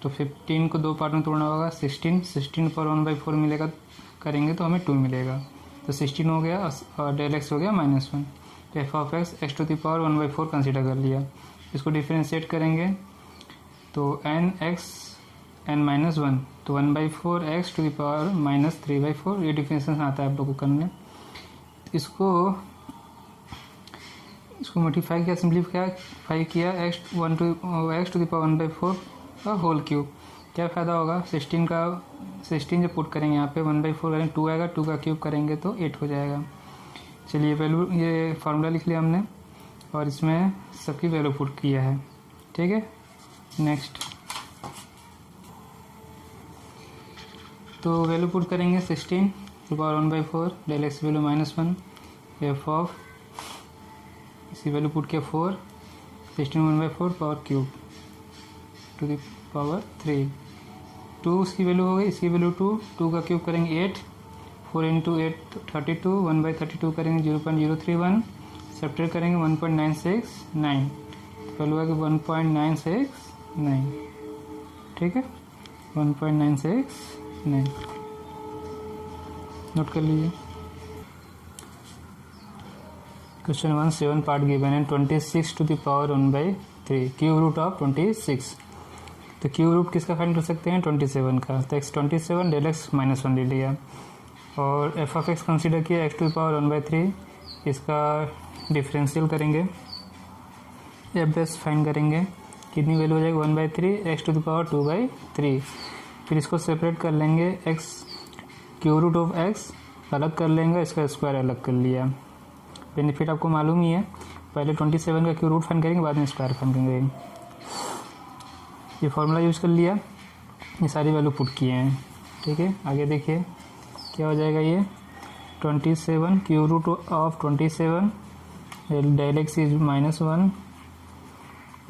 Speaker 1: तो 15 को 2 पार्ट में तोड़ना होगा, 16 पर 1/4 मिलेगा करेंगे तो हमें 2 मिलेगा, तो 16 हो गया और डेल एक्स हो गया -1, तो F of x x to the power 1/4 consider कर लिया। इसको डिफ्रेंशिएट करेंगे तो n -1, तो 1/4 एक्स टू द पावर -3/4, ये डिफरेंशिएशन आता है आप लोगों को करने। इसको मल्टीप्लाई किया, सिंप्लीफाई किया, एक्स टू द पावर 1/4 का होल क्यूब, क्या फ़ायदा होगा 16 जब पुट करेंगे यहाँ पे 1/4 करेंगे 2 आएगा, 2 का क्यूब करेंगे तो 8 हो जाएगा। चलिए वैल्यू ये फार्मूला लिख लिया हमने और इसमें सबकी वैल्यू पुट किया है, ठीक है। नेक्स्ट तो वैल्यू पुट करेंगे 16 to power 1/4, del x value -1, f of इसकी वैल्यू पुट किया 4, 16 1/4 power cube to the power 3, 2 उसकी वैल्यू हो गई, इसकी वैल्यू 2 का क्यूब करेंगे 8, 4 इंटू 8 32, 1/32 करेंगे 0.031, सब्ट्रैक्ट करेंगे 1.969, वैल्यू आएगी 1.969, ठीक है 1.969, नोट कर लीजिए। क्वेश्चन 1 7 पार्ट गिवन है, 26 to the power 1/3, cube root of 26, तो क्यूब रूट किसका फाइंड कर सकते हैं 27 का, तो x 27 डेल एक्स -1 ले लिया, और एफ ऑफ एक्स कंसीडर किया एक्स टू द पावर 1/3, इसका डिफरेंशियल करेंगे, एफ डैश फाइंड करेंगे, कितनी वैल्यू हो जाएगी 1/3 एक्स टू द पावर 2/3, फिर इसको सेपरेट कर लेंगे, x cube root of x अलग कर लेंगे, इसका स्क्वायर अलग कर लिया। बेनिफिट आपको मालूम ही है, पहले 27 का क्यूब रूट फाइंड करेंगे, बाद में स्क्वायर फाइंड करेंगे। ये फार्मूला यूज़ कर लिया, ये सारी वैल्यू पुट किए हैं, ठीक है। आगे देखिए क्या हो जाएगा, ये 27 cube root of 27 del x is -1,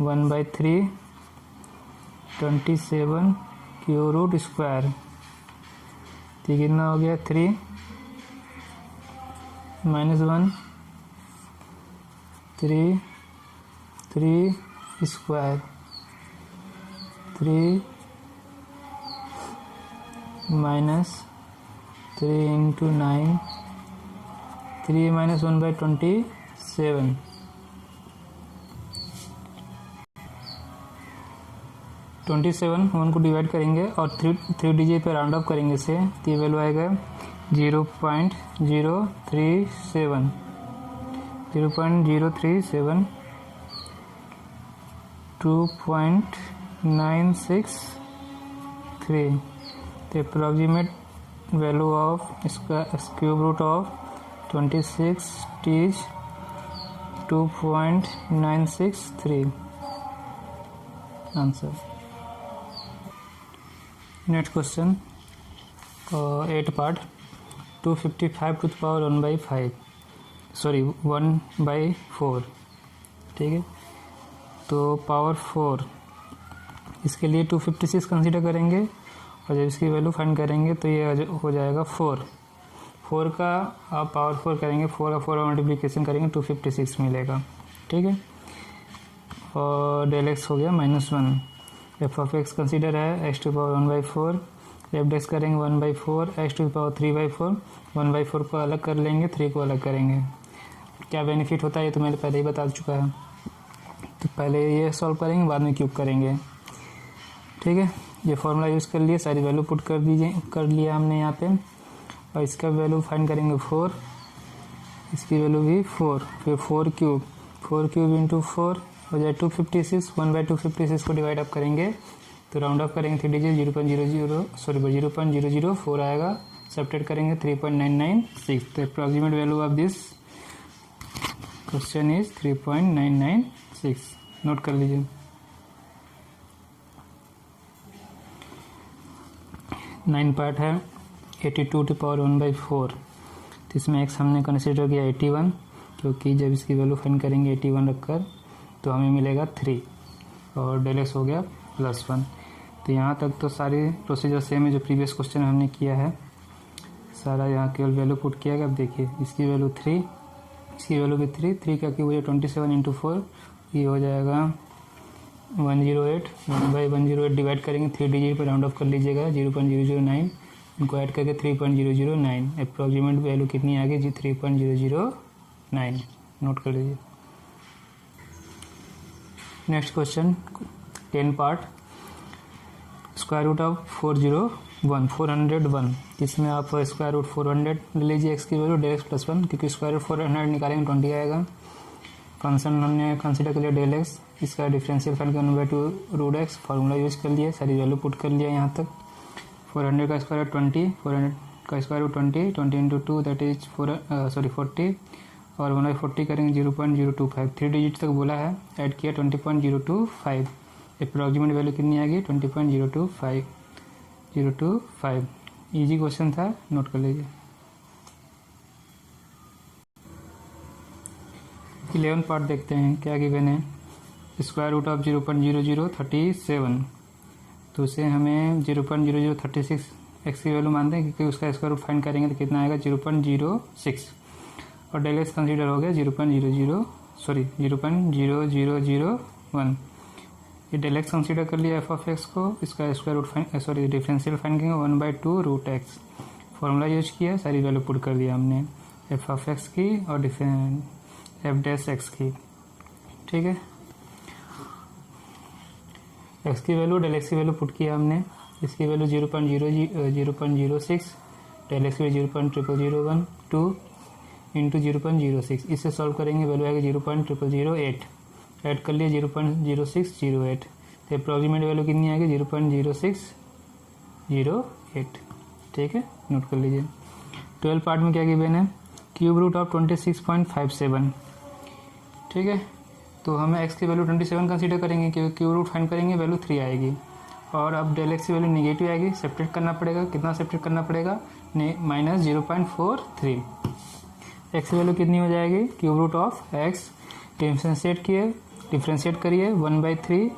Speaker 1: 1/3 27 cube root square, तो कितना हो गया 3 -1 3 स्क्वायर, 3 -3 इंटू 9, 3 - 1/27, 27 1 को डिवाइड करेंगे और 3 डिजिट पे राउंड अप करेंगे इसे, तो ये वैल्यू आएगा 0.037 2.963. The approximate value of cube root of 26 is 2.963. Answer. Next question, 8 part. 255 to the power 1/4. ठीक है, तो पावर 4 इसके लिए 256 कंसीडर करेंगे और जब इसकी वैल्यू फाइंड करेंगे तो ये हो जाएगा 4 का आप पावर 4 करेंगे, 4 का 4 मल्टीप्लिकेशन करेंगे 256 मिलेगा. ठीक है, और डेल एक्स हो गया -1. एफ ऑफ एक्स कंसीडर है x to power 1/4. Left x करेंगे 1/4, एक्स टू पावर 3/4. 1/4 को अलग कर लेंगे, 3 को अलग करेंगे. क्या बेनिफिट होता है ये तो मैंने पहले ही बता चुका है. तो पहले ये सॉल्व करेंगे, बाद में क्यूब करेंगे. ठीक है, ये फॉर्मूला यूज़ कर लिए, सारी वैल्यू पुट कर लिया हमने यहाँ पे. और इसका वैल्यू फाइंड करेंगे 4, इसकी वैल्यू भी 4, फिर 4 क्यूब इंटू 4 हो जाए 256. 1/256 को डिवाइड अप करेंगे तो राउंड अप करेंगे 3 डिजिट 0.004 आएगा. सब्ट्रैक्ट करेंगे 3.996. तो approximate value of this question is 3.996. Note कर लीजिए. 9 पार्ट है 82 टू पावर 1/4. तो इसमें एक्स हमने कंसिडर किया 81, क्योंकि जब इसकी वैल्यू फाइंड करेंगे 81 रखकर तो हमें मिलेगा 3 और डेल एक्स हो गया +1. तो यहाँ तक तो सारी प्रोसीजर सेम है जो प्रीवियस क्वेश्चन हमने किया है. सारा यहाँ केवल वैल्यू पुट किया गया. अब देखिए इसकी वैल्यू 3, इसकी वैल्यू भी 3 का क्यूब हो जाए 27 इंटू 4, ये हो जाएगा 108. 1/108 डिवाइड करेंगे 3 डिजिट पर राउंड ऑफ कर लीजिएगा 0.009. इनको ऐड करके 3.009. अप्रॉक्सीमेट वैल्यू कितनी आ गई जी 3.009. नोट कर लीजिए. Next question 10 part. Square root of 401. इसमें आप स्क्वायर रूट 400 ले लीजिए एक्स की वैल्यू डेल एक्स +1, क्योंकि स्क्वायर रूट 400 निकालेंगे 20 आएगा. फंक्शन हमने कंसीडर कर लिया डेल एक्स, इसका डिफरेंशियल फाइंड करना 2 रूट एक्स. फार्मूला यूज कर लिया, सारी वैल्यू पुट कर लिया यहाँ तक. 400 का स्क्वायर 20, 400 का square root 20 into 2 that is 40 और 1/40 करेंगे 0.025. 3 डिजिट तक बोला है, ऐड किया 20.025. अप्रॉक्सीमेट वैल्यू कितनी आ गई 20.025. इजी क्वेश्चन था, नोट कर लीजिए. 11 पार्ट देखते हैं क्या गिवन है. Square root of 0.0037. तो उसे हमें 0.0036 एक्स की वैल्यू मानते हैं, क्योंकि उसका स्क्वायर रूट फाइंड करेंगे तो कितना आएगा 0.06. और डेल एक्स कंसीडर हो गया 0.0001. ये डेल एक्स कंसीडर कर लिया एफ ऑफ एक्स को, इसका स्क्वायर रूट डिफरेंशियल फाइंड करेंगे 1/2 रूट एक्स. फॉर्मूला यूज किया, सारी वैल्यू पुट कर दिया हमने एफ ऑफ एक्स की और एफ डैश एक्स की. ठीक है, एक्स की वैल्यू डेल एक्स की वैल्यू पुट किया हमने. इसकी वैल्यू 0.06, डेल एक्स की 0.0012 इंटू 0.06. इससे सॉल्व करेंगे वैल्यू आएगी 0.0008. ऐड कर लिया 0.0608. तो अप्रॉक्सीमेट वैल्यू कितनी आएगी 0.0608. ठीक है, नोट कर लीजिए. 12 पार्ट में क्या गिवन है, क्यूब रूट ऑफ 26.57. ठीक है, तो हमें एक्स की वैल्यू 27 कंसीडर करेंगे, क्योंकि क्यूब रूट फाइंड करेंगे वैल्यू 3 आएगी. और अब डेल एक्स की वैल्यू नेगेटिव आएगी, सेपरेट करना पड़ेगा. कितना सेपरेट करना पड़ेगा -0.43. एक्स की वैल्यू कितनी हो जाएगी, cube root of x differentiate करिए 1/3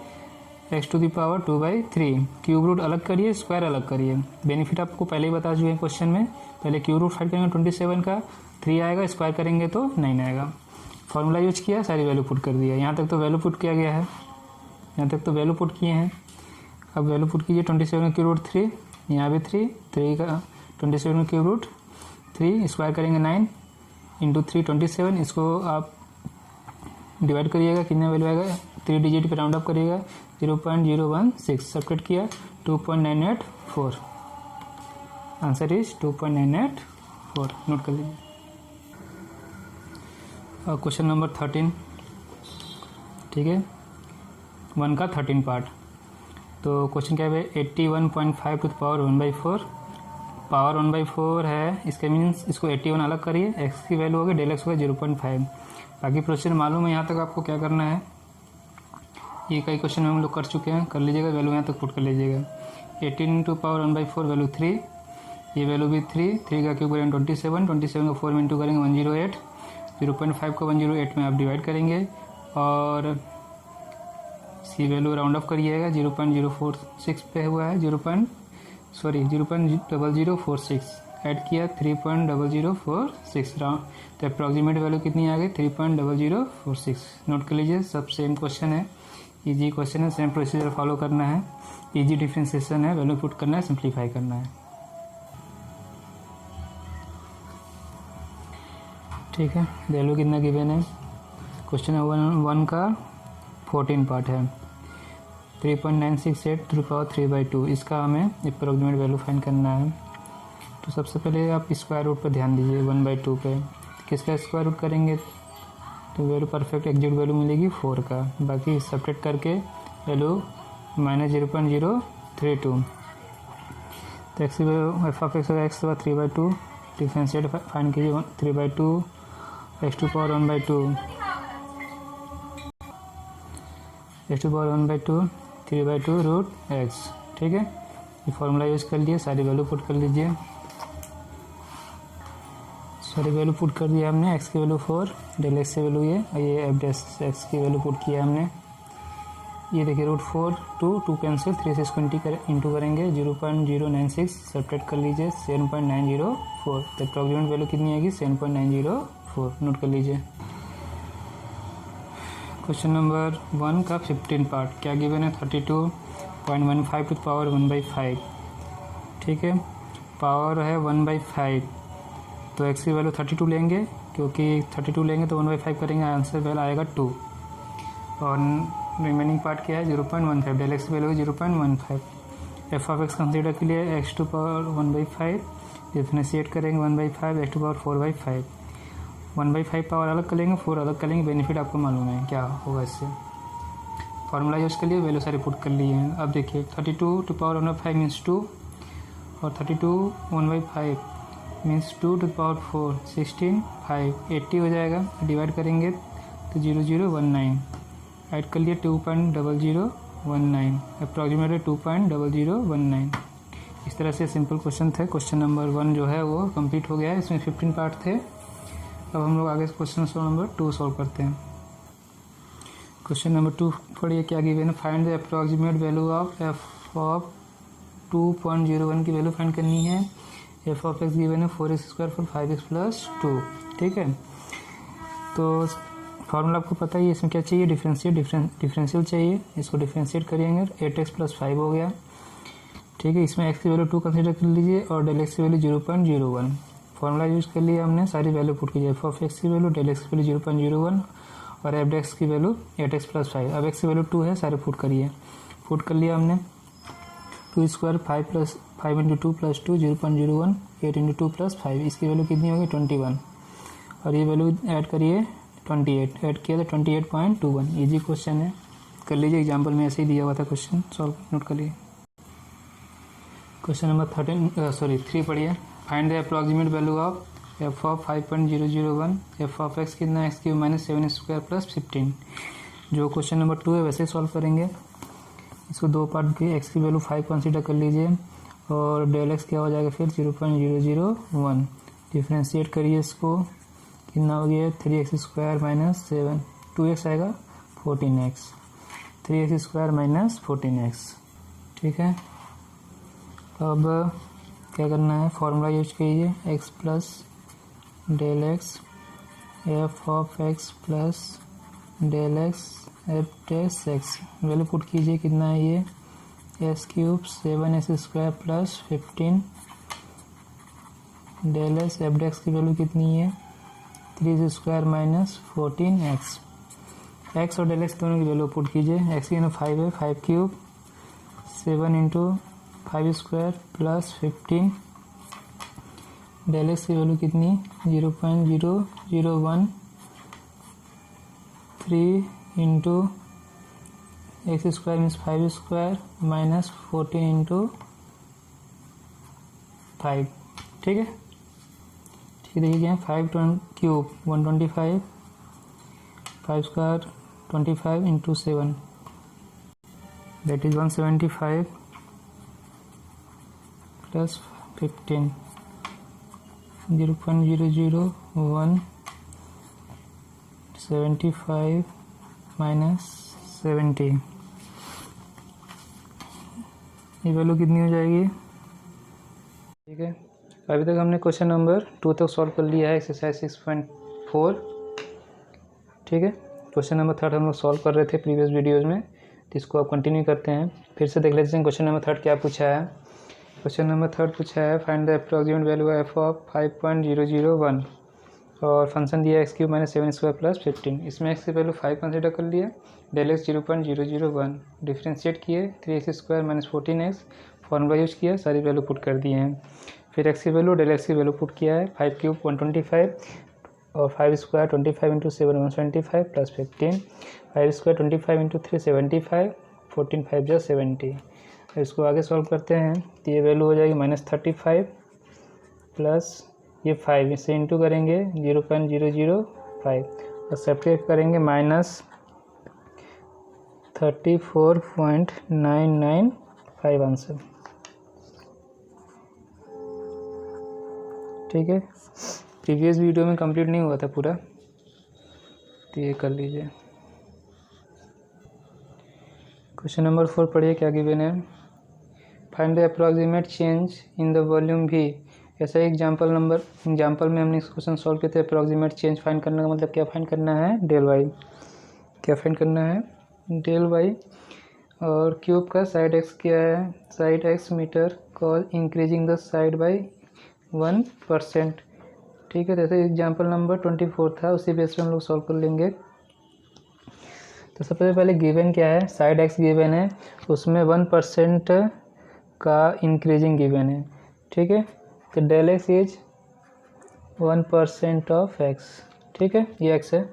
Speaker 1: x to the power 2/3. Cube root अलग करिए, स्क्वायर अलग करिए. बेनिफिट आपको पहले ही बता चुके हैं क्वेश्चन में. पहले क्यूब रूट फाइंड करेंगे 27 का 3 आएगा, स्क्वायर करेंगे तो 9 आएगा. फॉर्मूला यूज किया, सारी वैल्यू पुट कर दिया. यहाँ तक तो वैल्यू पुट किया गया है, यहाँ तक तो वैल्यू पुट किए हैं. अब वैल्यू पुट कीजिए 27 का क्यूब रूट 3, यहाँ भी 3 का 27 का क्यूब रूट 3, स्क्वायर करेंगे 9 इंटू 3 27. इसको आप डिवाइड करिएगा, कितने वैल्यू आएगा 3 डिजिट पे राउंड अप करिएगा 0.016. सब्ट्रैक्ट किया 2.984. Answer is 2.984. नोट कर लीजिए. Question number 13. ठीक है, 1 का 13 पार्ट। तो क्वेश्चन क्या है, 81.5 टू द पावर 1/4, पावर 1/4 है, इसके मीन्स इसको 81 अलग करिए, x की वैल्यू होगी डेल एक्स होगा 0.5। बाकी प्रोसीजर मालूम है, यहाँ तक आपको क्या करना है, ये कई क्वेश्चन में हम लोग कर चुके हैं, कर लीजिएगा, वैल्यू यहाँ तक पुट कर लीजिएगा। 18 टू पावर 1/4 वैल्यू 3, ये वैल्यू भी 3 का क्यूब करेंगे 27 का 4 में इंटू करेंगे 108, 0.5 को 108 में आप डिवाइड करेंगे और इसकी वैल्यू राउंड ऑफ करिएगा, 0.046 पे हुआ है, 0.0046 ऐड किया 3.0046 राउंड, तो अप्रॉक्सीमेट वैल्यू कितनी आ गई 3.0046। नोट कर लीजिए, सब सेम क्वेश्चन है, इजी क्वेश्चन है, सेम प्रोसीजर फॉलो करना है, इजी डिफरेंशिएशन है, वैल्यू पुट करना है, सिंप्लीफाई करना है। ठीक है, वैल्यू कितना गिवन है, क्वेश्चन नंबर 1 का 14 पार्ट है, 3.968 टू द पावर 3/2, इसका हमें अप्रॉक्सीमेट वैल्यू फाइंड करना है। तो सबसे पहले आप स्क्वायर रूट पर ध्यान दीजिए, 1/2 पे किसका स्क्वायर रूट करेंगे तो वैल्यू परफेक्ट एग्जैक्ट वैल्यू मिलेगी 4 का, बाकी सब्ट्रैक्ट करके वैल्यू -0.032, तो एक्स एफ ऑफ एक्स होगा एक्स होगा 3/2, डिफरेंशिएट फाइंड कीजिए 3/2 x to power 1/2, x to power 1/2 3/2 root x. ठीक है, ये फॉर्मूला यूज़ कर लिए, सारी वैल्यू पुट कर लीजिए, सारी वैल्यू पुट कर दिया हमने, एक्स की वैल्यू 4, डेल एक्स की वैल्यू ये एफ डैश एक्स की वैल्यू पुट किया हमने, ये देखिए √4 2 कैंसिल, 3 से इसको इंटू करेंगे 0.096, सब्ट्रैक्ट कर लीजिए 7.904, तो अप्रॉक्सीमेट वैल्यू कितनी आएगी 7.904। नोट कर लीजिए। क्वेश्चन नंबर 1 का 15 पार्ट, क्या गिवन है 32.15 टू पावर 1/5। ठीक है, पावर है 1/5, तो एक्स की वैल्यू 32 लेंगे, क्योंकि 32 लेंगे तो 1/5 करेंगे, आंसर वैल्यू आएगा 2, और रिमेनिंग पार्ट क्या है 0.15, डेल एक्स की value 0.15। F of x consider के लिए एक्स टू पावर 1/5 डिफरेंशिएट करेंगे 1/5, एक्स टू पावर 4/5, 1/5 पावर अलग करेंगे, 4 अलग करेंगे, बेनिफिट आपको मालूम है क्या होगा इससे, फॉर्मूला यूज कर लिए, वैल्यू सारी पुट कर लिए हैं। अब देखिए 32 टू पावर 1/5 मीन्स 2, और 32 1/5 मीन्स 2 टू पावर 4 16 5 80 हो जाएगा, डिवाइड करेंगे तो 0019, ऐड कर लिए 2.0019, अप्रॉक्सीमेटली 2.0019। इस तरह से सिंपल क्वेश्चन थे। क्वेश्चन नंबर 1 जो है वो कंप्लीट हो गया है, इसमें 15 पार्ट थे। अब हम लोग आगे क्वेश्चन नंबर 2 सॉल्व करते हैं। क्वेश्चन नंबर 2 पढ़िए, क्या गिवन है, find the approximate value of F of 2.01 की वैल्यू फाइंड करनी है। एफ ऑफ एक्स गिवन है 4x² for 5x + 2। ठीक है, तो फॉर्मूला आपको पता ही है, इसमें क्या चाहिए, डिफरेंशियल चाहिए, इसको डिफरेंशिएट करेंगे 8x + 5 हो गया। ठीक है, इसमें x की वैल्यू 2 कंसीडर कर लीजिए और डेल एक्स की वैल्यू 0.01, फॉर्मूला यूज कर लिया हमने, सारी वैल्यू पुट कीजिए, एफ ऑफ एक्स की वैल्यू, डेल एक्स की वैल्यू 0.01 और एफ एक्स की वैल्यू 8x + 5। अब एक्स की वैल्यू 2 है, सारे पुट करिए, पुट कर लिया हमने, 2² 5 + 5 × 2 + 2 0.01, 8 × 2 + 5, इसकी वैल्यू कितनी होगी 21, और ये वैल्यू ऐड करिए 28, ऐड किया तो 28.21। इजी क्वेश्चन है, कर लीजिए, एग्जाम्पल में ऐसे ही दिया हुआ था क्वेश्चन, सॉल्व नोट कर लिए। क्वेश्चन नंबर 3 पढ़िए, find the approximate value of F of 5.001, F of x कितना x³ - 7² + 15। जो क्वेश्चन नंबर 2 है वैसे सॉल्व करेंगे, इसको दो पार्ट की, एक्स की वैल्यू 5 कंसीडर कर लीजिए और डेल एक्स क्या हो जाएगा फिर 0.001, डिफ्रेंशिएट करिए, इसको कितना हो गया 3x² - 7, 2x आएगा 14x, 3x² - 14x। ठीक है, अब क्या करना है, फॉर्मूला यूज कीजिए, x plus del x F of x plus del x F dash x, value put कीजिए, कितना है ये s³ 7x² + 15, del x F dash की वैल्यू कितनी है 3x² - 14x, x और डेल एक्स दोनों की वैल्यू पुट कीजिए, x की 5 है, 5³ 7 × 5² + 15, डेल एक्स की वैल्यू कितनी 0.001, 3 × x square means 5 square minus 14 into 5, ठीक है। ठीक है, देखिए 5 cube 125, 5 square 25 into 7 that is 175 plus 15 0.001 75 minus 70, ये वैल्यू कितनी हो जाएगी। ठीक है, अभी तक हमने क्वेश्चन नंबर 2 तक सॉल्व कर लिया है, एक्सरसाइज 6.4। ठीक है, क्वेश्चन नंबर 3 हम लोग सॉल्व कर रहे थे प्रीवियस वीडियोज़ में, तो इसको आप कंटिन्यू करते हैं। फिर से देख लेते हैं क्वेश्चन नंबर 3 क्या पूछा है। क्वेश्चन नंबर 3 पूछा है find the approximate value F of 5.001 और फंक्शन दिया x cube minus 7 square plus 15। इसमें एक्स की वैल्यू 5 कंसिडर कर लिया, डेल एक्स 0.001 डिफ्रेंशिएट किए 3x square minus 14x, formula use किया, सारी वैल्यू पुट कर दिए हैं। फिर एक्स की वैल्यू डेल एक्स की वैल्यू पुट किया है 5 क्यूब 125 और 5 square 25 into 7 125 plus 15, 5 square 25 into 3 75, 14 5 जा 70। इसको आगे सॉल्व करते हैं तो ये वैल्यू हो जाएगी -35 प्लस ये 5, इससे इंटू करेंगे 0.005 और सेपरेट करेंगे -34.995 आंसर। ठीक है, प्रीवियस वीडियो में कंप्लीट नहीं हुआ था पूरा, तो ये कर लीजिए। क्वेश्चन नंबर 4 पढ़िए क्या गिवन है। Find the approximate change in the volume भी। ऐसा एग्जाम्पल में हमने इस क्वेश्चन सॉल्व किए थे। अप्रॉक्सीमेट चेंज फाइंड करने का मतलब क्या फाइंड करना है, डेल वाई। क्या फाइंड करना है, डेल वाई। और क्यूब का साइड एक्स क्या है, side x metre cause increasing the side by 1%। ठीक है, जैसे एग्जाम्पल नंबर 24 था, उसी बेस पे हम लोग सॉल्व कर लेंगे। तो सबसे पहले गिवन क्या है, साइड एक्स गिवन है, उसमें 1% का इंक्रीजिंग गिवन है। ठीक है, तो del x is 1% of x. ठीक है, ये एक्स है,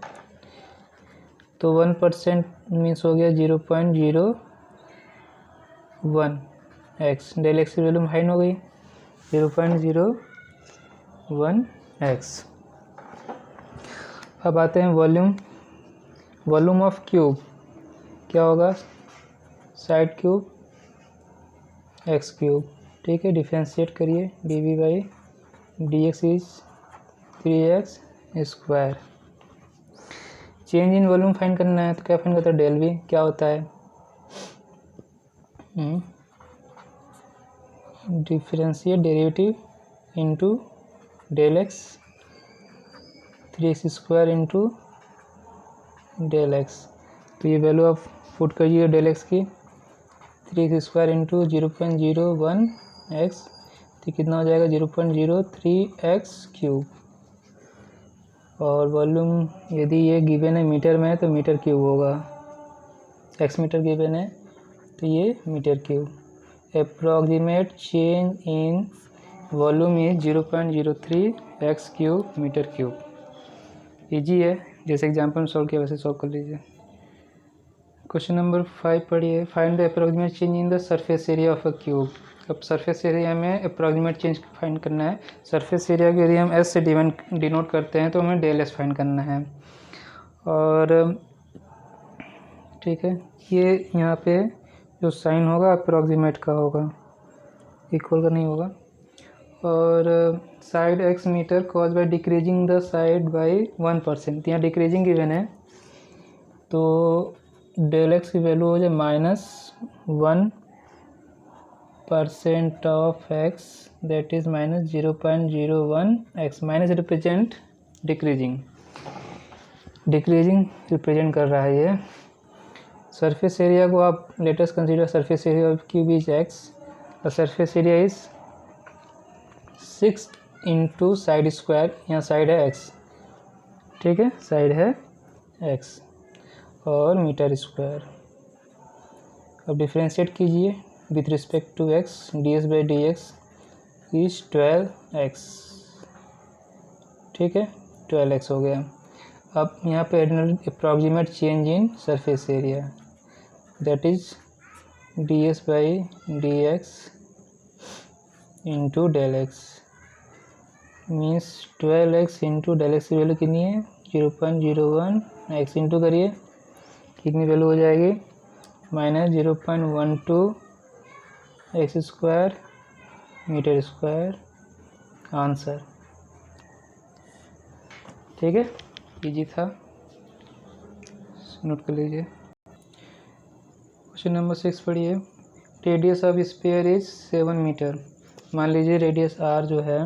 Speaker 1: तो 1% मीन्स हो गया 0.01 एक्स। डेल एक्स की वैल्यू फाइंड हो गई 0.01 एक्स। अब आते हैं वॉल्यूम ऑफ क्यूब क्या होगा, साइड क्यूब एक्स क्यूब। ठीक है, डिफ्रेंशिएट करिए D by D X is 3x square. Change in volume find करना है, तो क्या फाइंड करता है, डेल वी। क्या होता है, differentiate derivative into del x 3x square into del x. तो ये वैल्यू आप पुट करिए डेल एक्स की 3x स्क्वायर इंटू 0.01 एक्स, तो कितना हो जाएगा 0.03x क्यूब। और वॉल्यूम यदि ये गिवन है मीटर में है तो मीटर क्यूब होगा, एक्स मीटर गिवन है तो ये metre cube. Approximate change in volume is 0.03 x cube metre cube. Easy है, जैसे एग्जाम्पल में सॉल्व किया वैसे सॉल्व कर लीजिए। क्वेश्चन नंबर 5 पढ़िए। Find the approximate change in the surface area of a cube. अब सरफेस एरिया में अप्रॉक्सीमेट चेंज फाइंड करना है। सरफेस एरिया के एरिया हम एस से डिनोट करते हैं, तो हमें डेल एस फाइंड करना है। और ठीक है, ये यहाँ पे जो साइन होगा अप्रॉक्सीमेट का होगा, इक्वल का नहीं होगा। और side x metre cause by decreasing the side by 1%। यहाँ डिक्रीजिंग गिवन है, तो डेल एक्स की वैल्यू हो जाए -1% of X, that is -0.01 X. Minus represent decreasing represent कर रहा है ये। सरफेस एरिया को आप latest consider surface area of cube is X, और surface area is 6 into side square, यहाँ साइड है एक्स। ठीक है, साइड है एक्स और मीटर स्क्वायर। अब डिफ्रेंशिएट कीजिए with respect to X, D S by D X is 12x। ठीक है, 12x हो गया। अब यहाँ पे approximate change in surface area, that is ds/dx into del x means 12x into del x की वैल्यू कितनी है 0.01 x इंटू करिए कितनी वैल्यू हो जाएगी -0.12 x square metre square answer. ठीक है, इजी था, नोट कर लीजिए। क्वेश्चन नंबर 6 पढ़िए। Radius of sphere is 7 metre. मान लीजिए रेडियस r जो है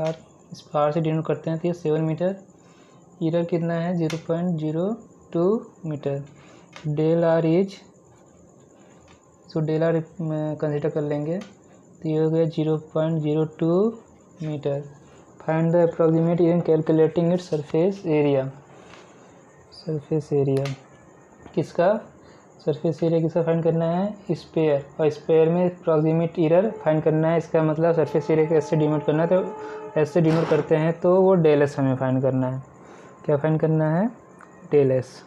Speaker 1: r इस r से डिनोट करते हैं तो ये 7 मीटर, एरर कितना है 0.02 metre. Del r is so del r consider कर लेंगे तो ये हो गया 0.02 metre. Find the approximate in calculating its surface area. Surface area किसका, सरफेस एरिया किसका फाइंड करना है स्पेयर, और स्पेयर में अप्रॉक्सीमेट एरर फाइंड करना है। इसका मतलब सरफेस एरिया को ऐसे डिनोट करना है, तो ऐसे डिनोट करते हैं तो वो डेल एस हमें फाइंड करना है। क्या फाइंड करना है डेल एस,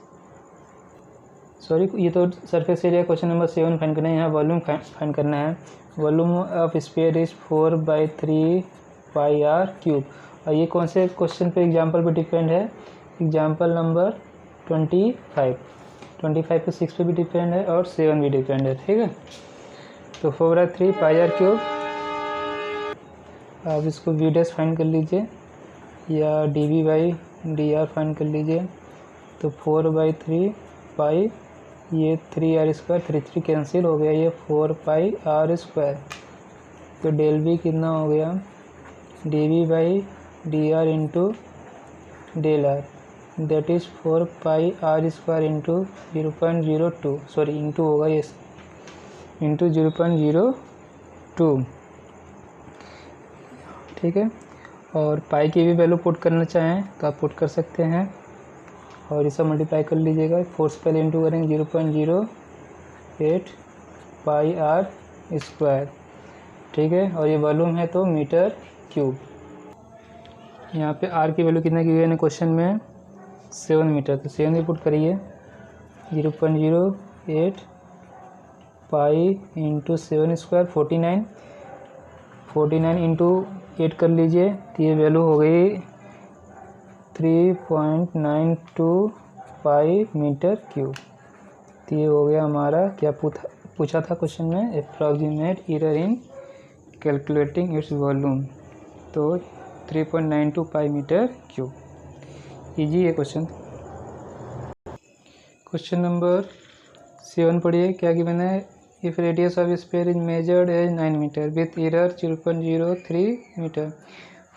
Speaker 1: सॉरी ये तो surface area question number 7 find करना है। यहाँ वॉल्यूम फाइंड करना है। Volume of sphere is 4/3 pi r cube. और ये कौन से क्वेश्चन पे एग्जाम्पल पे डिपेंड है, एग्जाम्पल नंबर 25 पे 6 पे भी डिपेंड है और 7 भी डिपेंड है। ठीक है, तो 4/3 पाई आर क्यूब, आप इसको वी डैश फाइंड कर लीजिए या dv/dr फाइंड कर लीजिए। तो 4/3 पाई, ये 3r² 3 कैंसिल हो गया, ये 4 पाई r स्क्वायर। तो डेल v कितना हो गया dv/dr into del r, that is 4 pi r square into 0.02, sorry into होगा ये इंटू 0.02। ठीक है, और पाई की भी वैल्यू पुट करना चाहें तो आप पुट कर सकते हैं और इसे मल्टीप्लाई कर लीजिएगा। 4 से पहले इंटू करेंगे 0.08 पाई आर स्क्वायर। ठीक है, और ये वॉल्यूम है तो मीटर क्यूब। यहाँ पे आर की वैल्यू कितना की हुई है क्वेश्चन में 7 मीटर, तो 7 भी पुट करिए 0.08 पाई इंटू 7 स्क्वायर 49 इंटू 8 कर लीजिए तो ये वैल्यू हो गई 3.92 पाई मीटर क्यूब। तो ये हो गया हमारा क्या पूछा था क्वेश्चन में, approximate error in calculating its volume, तो 3.92 पाई मीटर क्यूब। इजी है क्वेश्चन। क्वेश्चन नंबर 7 पढ़िए। क्या गिवन है, if radius of sphere is measured as 9 metre with error 0.03 metre,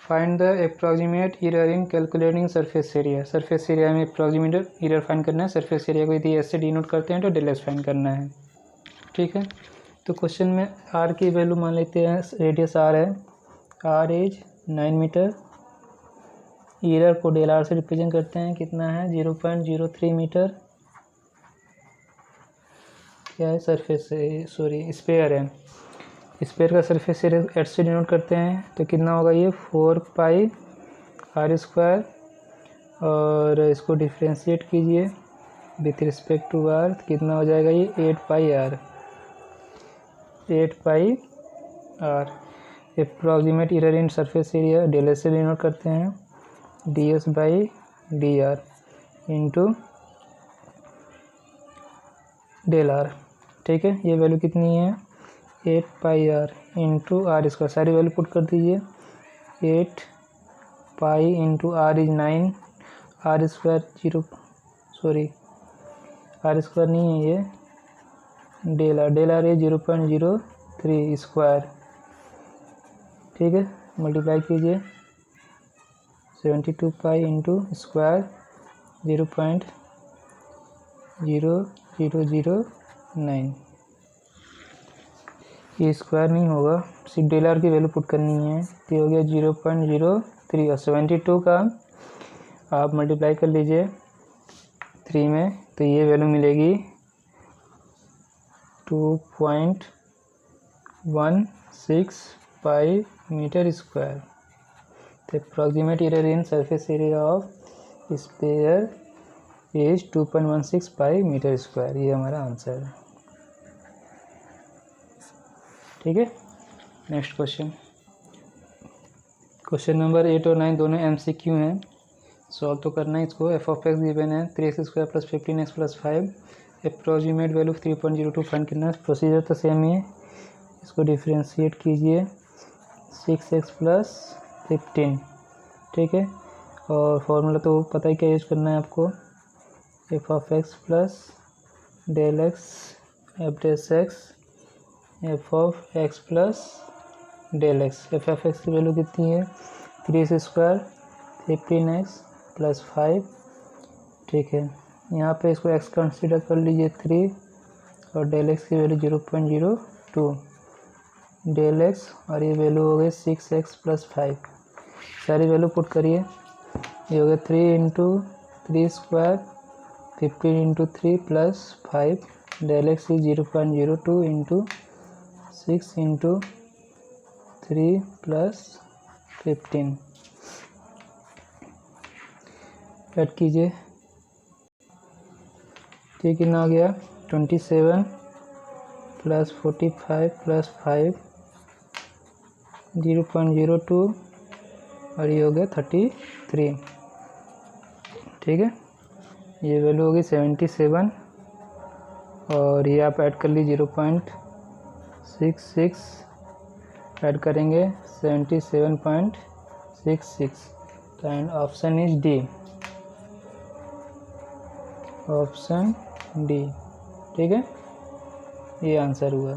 Speaker 1: find the approximate error in calculating surface area. Surface area में approximate error find करना है। Surface area को यदि ऐसे डिनोट करते हैं तो डेल एस फाइंड करना है। ठीक है, तो क्वेश्चन में आर की वैल्यू मान लेते हैं, रेडियस आर है, आर इज 9 मीटर, एरर को डेल आर से रिप्रेजेंट करते हैं, कितना है 0.03 मीटर। क्या है सरफेस, सॉरी स्फीयर है, स्फीयर का सरफेस एरिया एच से डिनोट करते हैं तो कितना होगा ये 4 पाई आर स्क्वायर, और इसको डिफ्रेंशिएट कीजिए विथ रिस्पेक्ट टू आर, कितना हो जाएगा ये 8 pi R. Approximate error in surface area del S से डिनोट करते हैं ds/dr इंटू डेल आर। ठीक है, ये वैल्यू कितनी है 8 pi r into r square, सारी वैल्यू पुट कर दीजिए। 8 pi into r is 9, r square 0, sorry r square नहीं है ये, डेल आर है 0.03 स्क्वायर। ठीक है, मल्टीप्लाई कीजिए 72 पाई इंटू स्क्वायर 0.0009, ये स्क्वायर नहीं होगा, सिर्फ डेल आर की वैल्यू पुट करनी है। तो ये हो गया 0.03 और 72 का आप मल्टीप्लाई कर लीजिए 3 में, तो ये वैल्यू मिलेगी 2.16 पाई मीटर स्क्वायर। तो approximate error in surface area of sphere is 2.16 pi metre square. ये हमारा आंसर है। ठीक है, नेक्स्ट क्वेश्चन। क्वेश्चन नंबर 8 और 9 दोनों MCQ हैं, सॉल्व तो करना है इसको। एफ ऑफ एक्स गिवन है 3x² + 15x + 5, approximate value 3.02 find करना है। प्रोसीजर तो सेम ही है, इसको डिफ्रेंशिएट कीजिए 6x + 15। ठीक है, और फॉर्मूला तो पता ही क्या यूज करना है आपको, f of x plus del x F dash x F of x plus del x. F of x की वैल्यू कितनी है 3x² 15x + 5। ठीक है, यहाँ पे इसको x कंसीडर कर लीजिए 3 और डेल एक्स की वैल्यू 0.02 डेल एक्स, और ये वैल्यू हो गई 6x + 5। सारी वैल्यू पुट करिए, ये हो गया 3 × 3² 15 × 3 + 5 डेल एक्स इज 0.02 × 6 × 3 + 15। ऐड कीजिए, ये कितना आ गया 27 + 45 + 5 0.02 और ये हो गया 33। ठीक है, ये वैल्यू होगी 77 और ये आप ऐड कर लीजिए 0.66 ऐड करेंगे 77.66। And option is D, option D. ठीक है, ये आंसर हुआ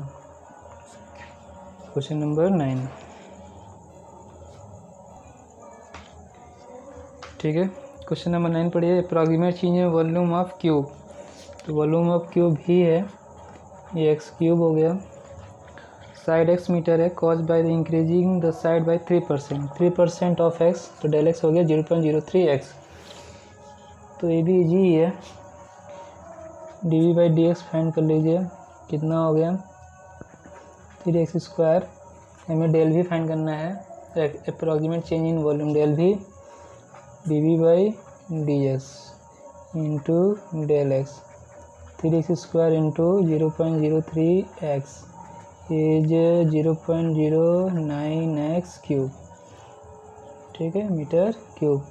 Speaker 1: क्वेश्चन नंबर 9। ठीक है, क्वेश्चन नंबर 9 पढ़िए। अप्रॉक्सीमेट चेंज है वॉल्यूम ऑफ क्यूब, तो वॉल्यूम ऑफ क्यूब ही है, ये x³ हो गया। साइड x मीटर है, cause by the increasing the side bye 3%, 3% of x, तो डेल x हो गया 0.03x। तो ये भी इजी ही है, dv/dx फाइंड कर लीजिए, कितना हो गया 3x²। हमें डेल भी फाइंड करना है, approximate change in volume del भी dv/dx into del x, 3x² × 0.03x is 0.09x³। ठीक है, मीटर क्यूब।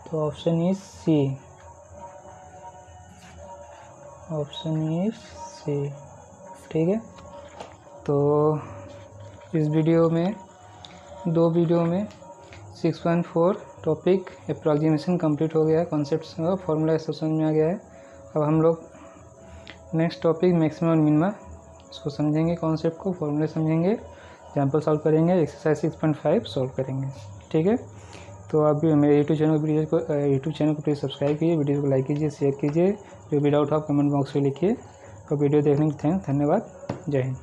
Speaker 1: तो option is c, option is c. ठीक है, तो इस वीडियो में, 2 वीडियो में 614 टॉपिक अप्रॉक्सीमेशन कंप्लीट हो गया है, कॉन्सेप्ट्स का फॉर्मूला सब समझ में आ गया है। अब हम लोग नेक्स्ट टॉपिक मैक्सिमम और मिनिमम इसको समझेंगे, कॉन्सेप्ट को, फॉर्मूले समझेंगे, एग्जाम्पल सॉल्व करेंगे, एक्सरसाइज 6.5 सॉल्व करेंगे। ठीक है, तो आप भी मेरे यूट्यूब चैनल को प्लीज़ सब्सक्राइब कीजिए, वीडियो को लाइक कीजिए, शेयर कीजिए, जो भी डाउट हो आप कमेंट बॉक्स में लिखिए। और वीडियो देखने के लिए धन्यवाद। जय हिंद।